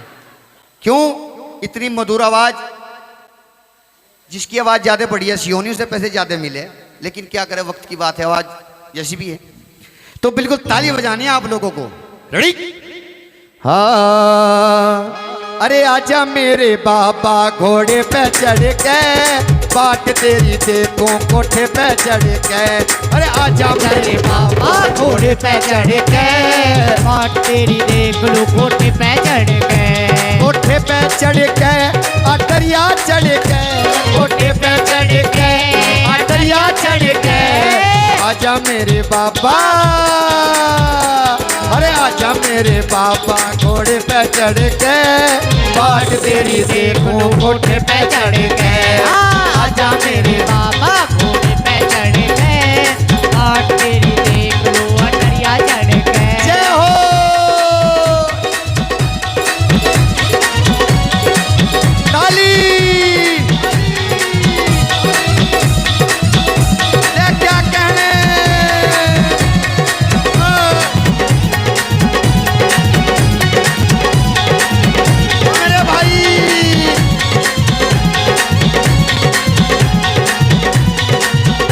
[SPEAKER 1] क्यों? इतनी मधुर आवाज, जिसकी आवाज ज्यादा बढ़िया सियोनी उसे पैसे ज्यादा मिले, लेकिन क्या करे वक्त की बात है, आवाज जैसी भी है। तो बिल्कुल ताली बजानी है आप लोगों को, रेडी? हाँ, अरे आजा मेरे बाबा घोड़े पे चढ़ के, बाट तेरी देखो कोठे पे चढ़ के, अरे आजा मेरे
[SPEAKER 3] बाबा घोड़े पे चढ़ के, बाट तेरी देख लो कोठे पे चढ़ के,
[SPEAKER 1] कोठे पे चढ़ के, अटरिया चढ़ के, कोठे पे चढ़ के, अटरिया चढ़ के, आजा मेरे बाबा, अरे आजा मेरे बाबा घोड़े पे चढ़ के, बाट तेरी देखो कोठे पे चढ़ के,
[SPEAKER 3] आजा मेरे बाबा घोड़े पे चढ़ के, बाट तेरी देख लो अटरिया चढ़ के।
[SPEAKER 1] जय हो। ताली ये क्या कहने। अरे भाई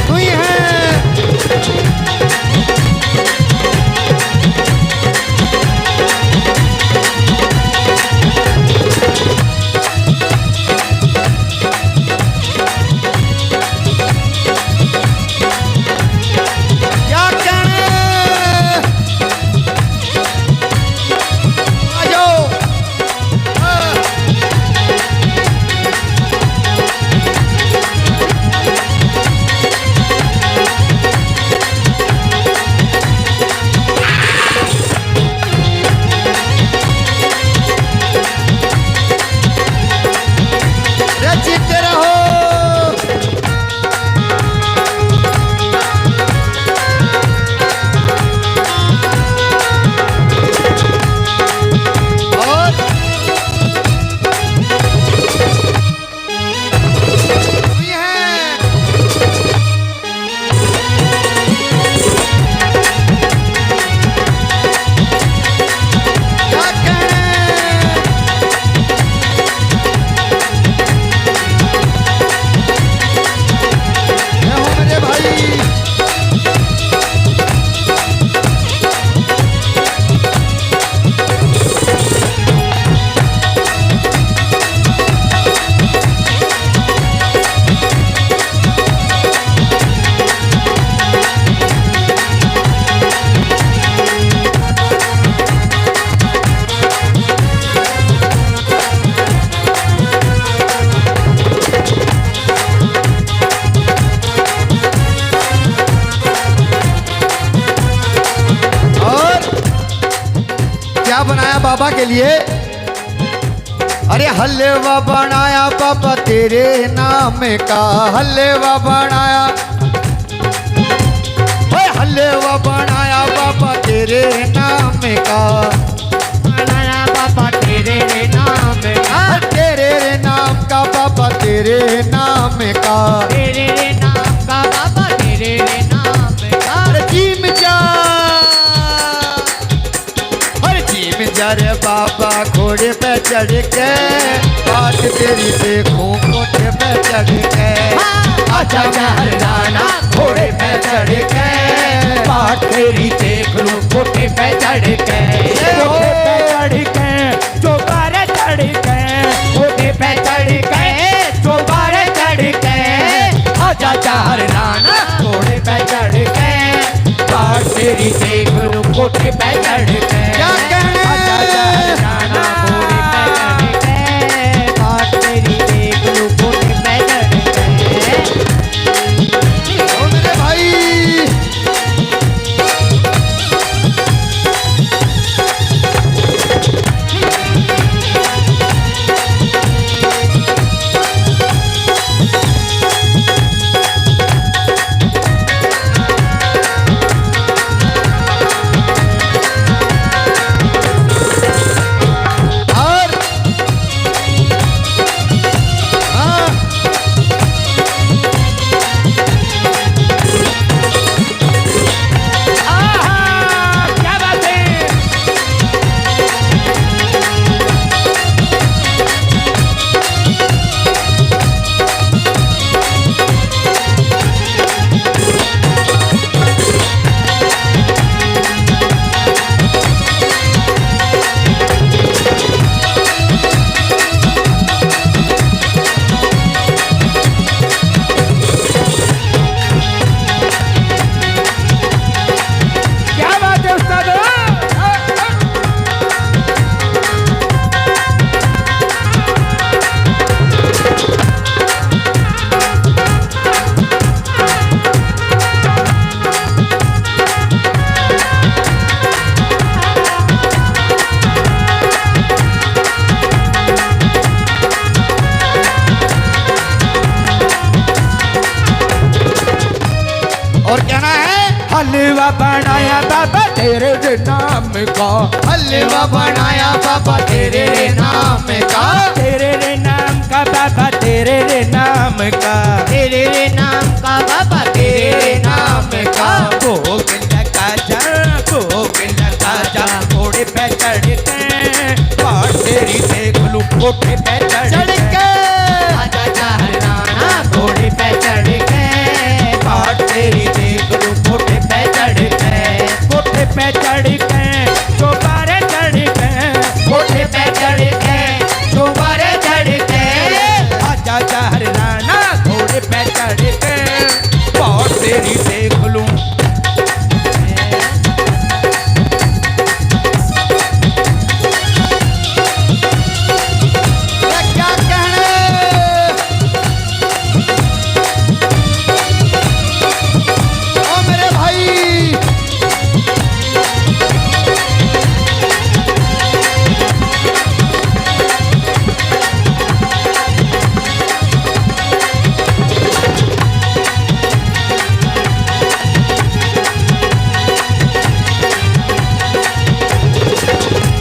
[SPEAKER 1] तू ही है। बाबा के लिए। अरे हलवा बनाया बाबा तेरे नाम का, हलवा बनाया, हलवा बनाया बाबा तेरे नाम का,
[SPEAKER 3] बनाया बाबा तेरे नाम का,
[SPEAKER 1] तेरे नाम का बाबा तेरे नाम का,
[SPEAKER 3] तेरे नाम का बाबा तेरे नाम का।
[SPEAKER 1] जीम जा, हर जीम जा रे बाबा घोड़े पे चढ़ के, बात तेरी देखूं कोठे पे चढ़ के,
[SPEAKER 2] आजा महराना घोड़े पे चढ़ के, बाट तेरी देख लूं कोठे पे चढ़ के, कोठे पे चढ़ के, चौबारे चढ़ के, कोठे पे चढ़ के, चौबारे चढ़ के, आजा महराना घोड़े पे चढ़ के, बाट तेरी देख लूं कोठे पे चढ़ के,
[SPEAKER 1] क्या कहने?
[SPEAKER 2] आजा महराना घोड़े पे चढ़ के, बाट तेरी देख लूं कोठे पे चढ़ के।
[SPEAKER 1] ओ मेरे भाई और हाँ
[SPEAKER 2] आहा, क्या बात है। क्या बात है उस्ताद।
[SPEAKER 1] और कहना है
[SPEAKER 2] हलवा बनाया बाबा तेरे नाम का,
[SPEAKER 1] हलवा बनाया बाबा तेरे नाम का,
[SPEAKER 2] तेरे नाम का बाबा तेरे नाम का,
[SPEAKER 3] तेरे नाम का बाबा तेरे नाम का।
[SPEAKER 2] भोग लगा जा, भोग लगा जा, घोड़े पे चढ़ के, बाट तेरी देख लूं कोठे पे चढ़
[SPEAKER 1] चढ़
[SPEAKER 2] के,
[SPEAKER 1] के
[SPEAKER 3] आजा महराना घोड़े पे चढ़ के,
[SPEAKER 2] बाट तेरी देख लूं कोठे पे चढ़ के, कोठे पे चढ़ के, चौबारे चढ़ के,
[SPEAKER 3] घोड़े पे चढ़ के, चौबारे चढ़ के,
[SPEAKER 2] आजा महराना घोड़े पे चढ़ के, बाट तेरी देख लूं।
[SPEAKER 1] क्या कहने? ओ मेरे भाई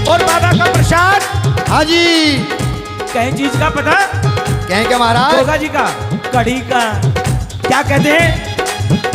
[SPEAKER 2] और बाबा का प्रसाद
[SPEAKER 1] हाँ जी
[SPEAKER 2] कहीं चीज का पता,
[SPEAKER 1] कहें क्या महाराज?
[SPEAKER 2] गोगा जी का, कढ़ी का, क्या कहते हैं,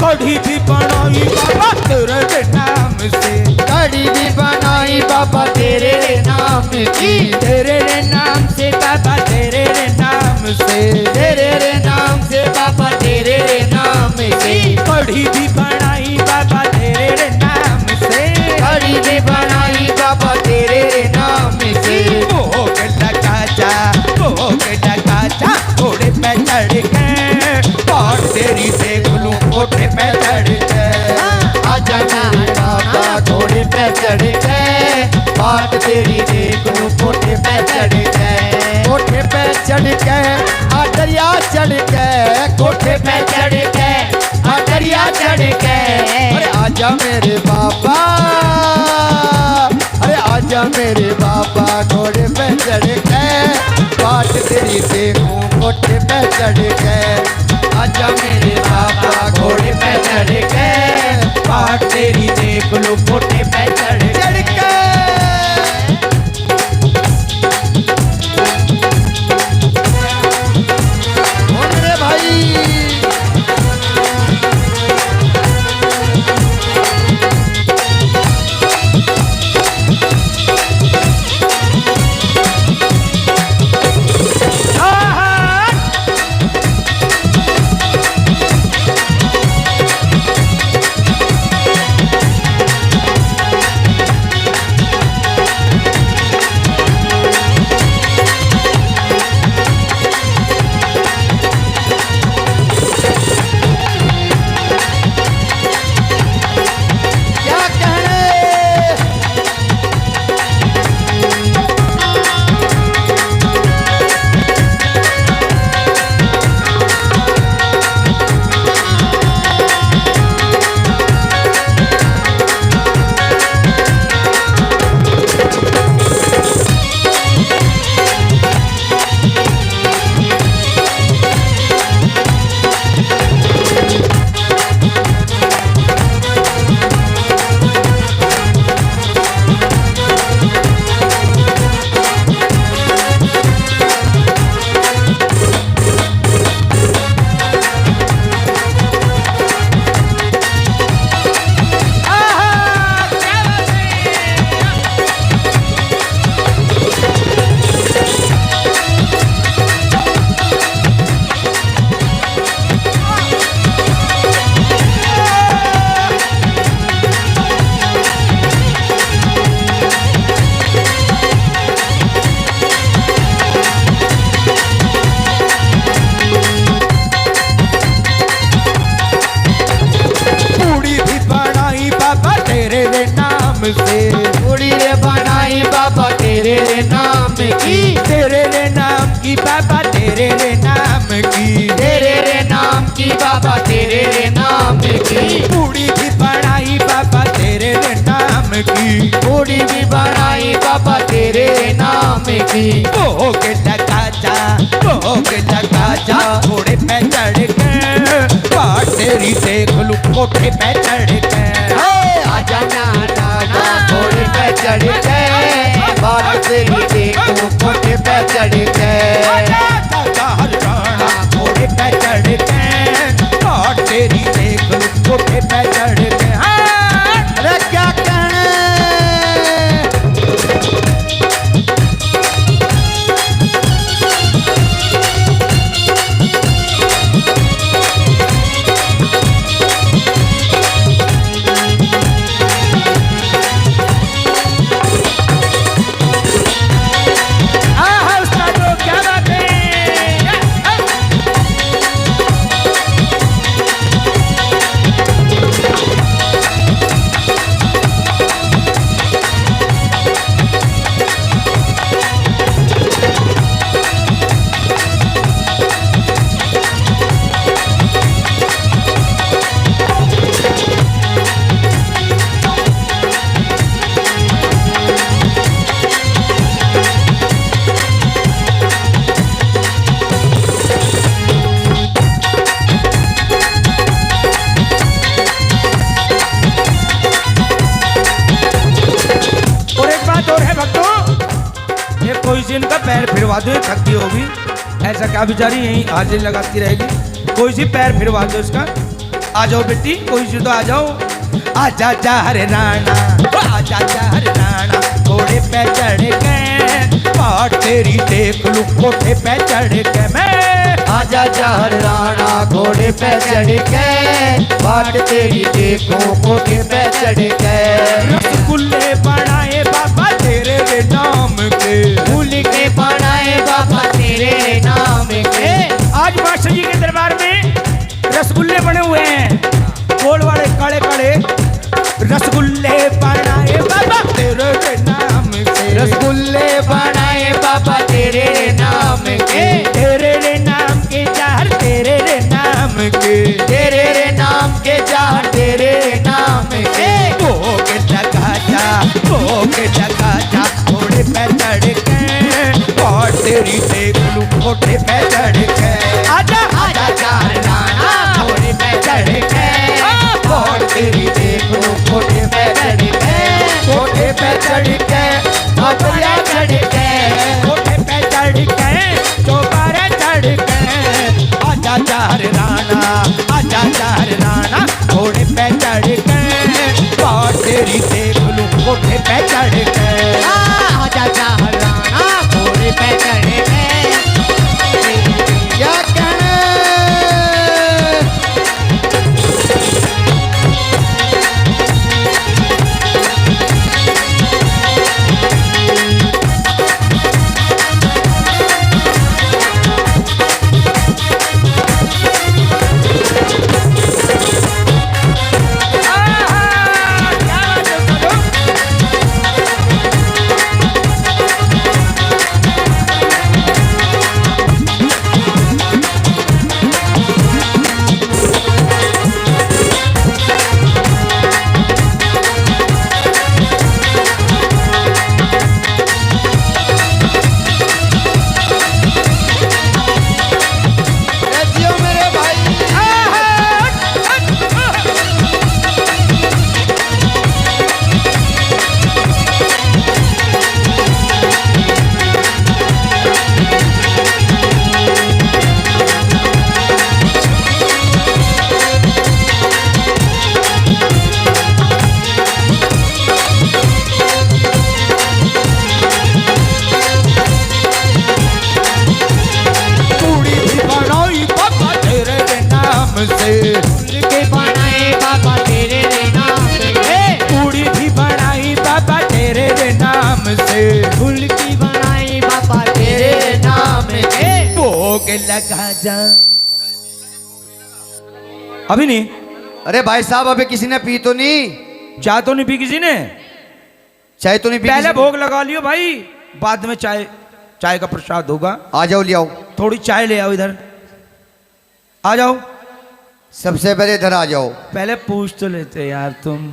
[SPEAKER 2] कढ़ी भी बनाई बाबा तेरे नाम से,
[SPEAKER 1] कड़ी भी बनाई बाबा तेरे नाम की,
[SPEAKER 2] तेरे नाम से बाबा तेरे नाम से,
[SPEAKER 1] तेरे नाम से बाबा तेरे नाम की,
[SPEAKER 2] कढ़ी भी बनाई बाबा तेरे नाम से,
[SPEAKER 1] कड़ी भी बनाई बाबा तेरे नाम की,
[SPEAKER 2] भोग लगा जा, भोग लगा जा, घोड़े पे चढ़ के, बाट तेरी देख लूं कोठे पे चढ़ के,
[SPEAKER 1] आजा मेरे बाबा घोड़े पे चढ़ के, बात तेरी देख लूं कोठे पे चढ़ के, कोठे पे चढ़ के, दरिया चढ़ के, कोठे पे चढ़ के, दरिया चढ़ के, अरे आजा मेरे बाबा, अरे आजा आजा मेरे बाबा घोड़े पे चढ़ के बाट तेरी देखूं कोठे पे चढ़ के आजा मेरे बाबा घोड़े पे चढ़ के
[SPEAKER 2] बाट तेरी देख लो कोठे पे चढ़
[SPEAKER 1] चढ़ के बोल रे भाई क्या कहने
[SPEAKER 2] पूड़ी भी बनाई बाबा तेरे रे नाम से
[SPEAKER 3] पूड़ी रे बनाई बाबा तेरे रे नाम की
[SPEAKER 2] तेरे रे नाम की बाबा तेरे रे नाम की
[SPEAKER 3] तेरे रे नाम की बाबा तेरे रे नाम की
[SPEAKER 2] पूड़ी भी बनाई बाबा तेरे रे नाम की
[SPEAKER 3] पूड़ी भी बनाई बाबा तेरे रे नाम की
[SPEAKER 2] हो के लगा जा घोड़े पे चढ़ के बाट तेरी देख लू कोठे पे चढ़ के
[SPEAKER 3] आजा नाना घोड़े पे चढ़ के
[SPEAKER 1] बाट तेरी देखूं कोठे पे चढ़ के
[SPEAKER 2] हरियाणा घोड़े पे चढ़ के बाट तेरी देख लू कोठे पे चढ़ के
[SPEAKER 1] अरे क्या कहने
[SPEAKER 2] क्या बात है कोई सी इनका पैर फिरवा दो, थकती होगी ऐसा क्या बेचारी यहीं हाजिर लगाती रहेगी। कोई सी पैर फिरवा दो इसका। आ जाओ बेटी, कोई सी तो आ जाओ। आजा जा हरे राणा, आजा जा हरे राणा, घोड़े पे चढ़ के पाट तेरी देख लूं, कोठे पे चढ़ के मैं।
[SPEAKER 1] आजा जहर राणा घोड़े पे चढ़ के बाट तेरी देखो कोठे पे चढ़ के।
[SPEAKER 2] रसगुल्ले बनाए बाबा तेरे रे नाम के,
[SPEAKER 3] फूल के बनाए बाबा तेरे नाम के।
[SPEAKER 2] आज मास्टर जी के दरबार में रसगुल्ले बने हुए हैं, गोल वाले काले काले रसगुल्ले बनाए बाबा तेरे रे नाम के।
[SPEAKER 3] रसगुल्ले बनाए बाबा तेरे नाम के,
[SPEAKER 2] तेरे रे नाम के चार तेरे रे नाम के,
[SPEAKER 3] तेरे रे नाम के चार तेरे नाम के।
[SPEAKER 2] भोग लगा जा, भोग लगा जा, और तेरी देख लूं कोठे पे चढ़ के। आजा
[SPEAKER 3] आजा चार राना घोड़े पे चढ़ के,
[SPEAKER 2] और तेरी देख लूं कोठे पे चढ़ के, कोठे पे चढ़ के,
[SPEAKER 3] घोड़े चढ़ के,
[SPEAKER 2] कोठे पे चढ़ के, दोबारा चढ़ के। आजा चार राना, आजा चार राना घोड़े पे चढ़ के, और तेरी देख लूं कोठे पे चढ़ के।
[SPEAKER 3] आजा चार राना घोड़े पे चढ़ के।
[SPEAKER 1] क्या कहना जियो मेरे भाई।
[SPEAKER 2] पूरी भी बनाई बाबा तेरे नाम से,
[SPEAKER 3] फूल के बनाए बाबा तेरे नाम से,
[SPEAKER 2] पूरी भी बनाई बाबा तेरे नाम से,
[SPEAKER 3] फूल की बनाई बाबा तेरे नाम से।
[SPEAKER 2] भोग लगा जा। अभी नहीं,
[SPEAKER 1] अरे भाई साहब अबे किसी ने पी तो नहीं,
[SPEAKER 2] चाय तो नहीं पी किसी ने?
[SPEAKER 1] चाय तो नहीं पी
[SPEAKER 2] पहले
[SPEAKER 1] किसी ने?
[SPEAKER 2] भोग लगा लियो भाई, बाद में चाय, चाय का प्रसाद होगा।
[SPEAKER 1] आ जाओ ले आओ,
[SPEAKER 2] थोड़ी चाय ले आओ इधर, आ जाओ।
[SPEAKER 1] सबसे पहले इधर आ जाओ।
[SPEAKER 2] पहले पूछ तो लेते यार तुम।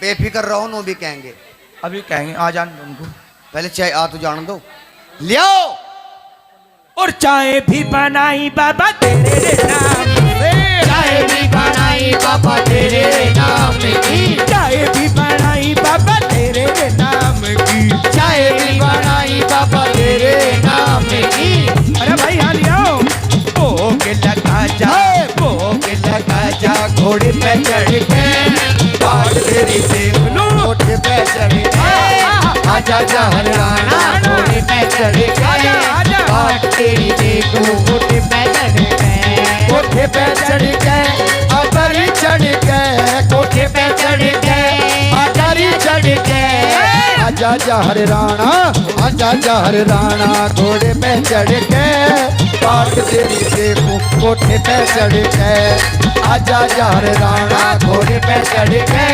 [SPEAKER 1] बेफिक्र रहो, नो भी कहेंगे।
[SPEAKER 2] अभी कहेंगे आ जान उनको।
[SPEAKER 1] पहले चाय आ तो जान दो, ले आओ।
[SPEAKER 2] और चाय भी बनाई बाबा तेरे नाम से,
[SPEAKER 3] चाय भी बनाई बाबा तेरे नाम की,
[SPEAKER 2] चाय भी बनाई बाबा तेरे नाम की।
[SPEAKER 3] चाय भी बनाई बाबा तेरे नाम की।
[SPEAKER 2] अरे भाई यहाँ ले आओ। भोग लगा जा, भोग लगा जा घोड़े पे चढ़ के, बाट तेरी देख लो
[SPEAKER 1] कोठे पे चढ़ के।
[SPEAKER 3] आजा जहर राना घोड़े पे चढ़
[SPEAKER 2] आजा, आजा।
[SPEAKER 3] के, बाट तेरी देखो घोड़े पे चढ़ के,
[SPEAKER 1] कोठे पे चढ़ के, अतरी चढ़ के,
[SPEAKER 3] कोठे पे चढ़ के,
[SPEAKER 1] अतरी चढ़ के। आजा जहर राणा, आजा जहर राणा घोड़े पे चढ़ के, बाट तेरी देखो कोठे पे चढ़ के। आजा जहर राणा घोड़े पे चढ़ के,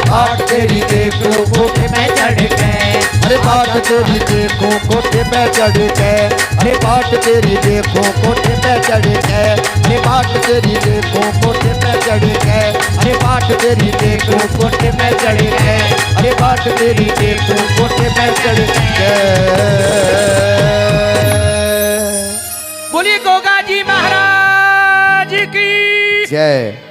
[SPEAKER 1] बाट तेरी देखो कोठे पे चढ़ के। अरे बाट तेरी देखो कोठे पे चढ़ के, अरे बाट तेरी देखो कोठे पे चढ़ के, अरे बाट तेरी देखो कोठे पे चढ़ के, अरे बाट तेरी देखो कोठे पे चढ़ के, अरे बाट तेरी देखो कोठे पे चढ़ के।
[SPEAKER 2] बोलिए गोगा जी महाराज की
[SPEAKER 1] जय।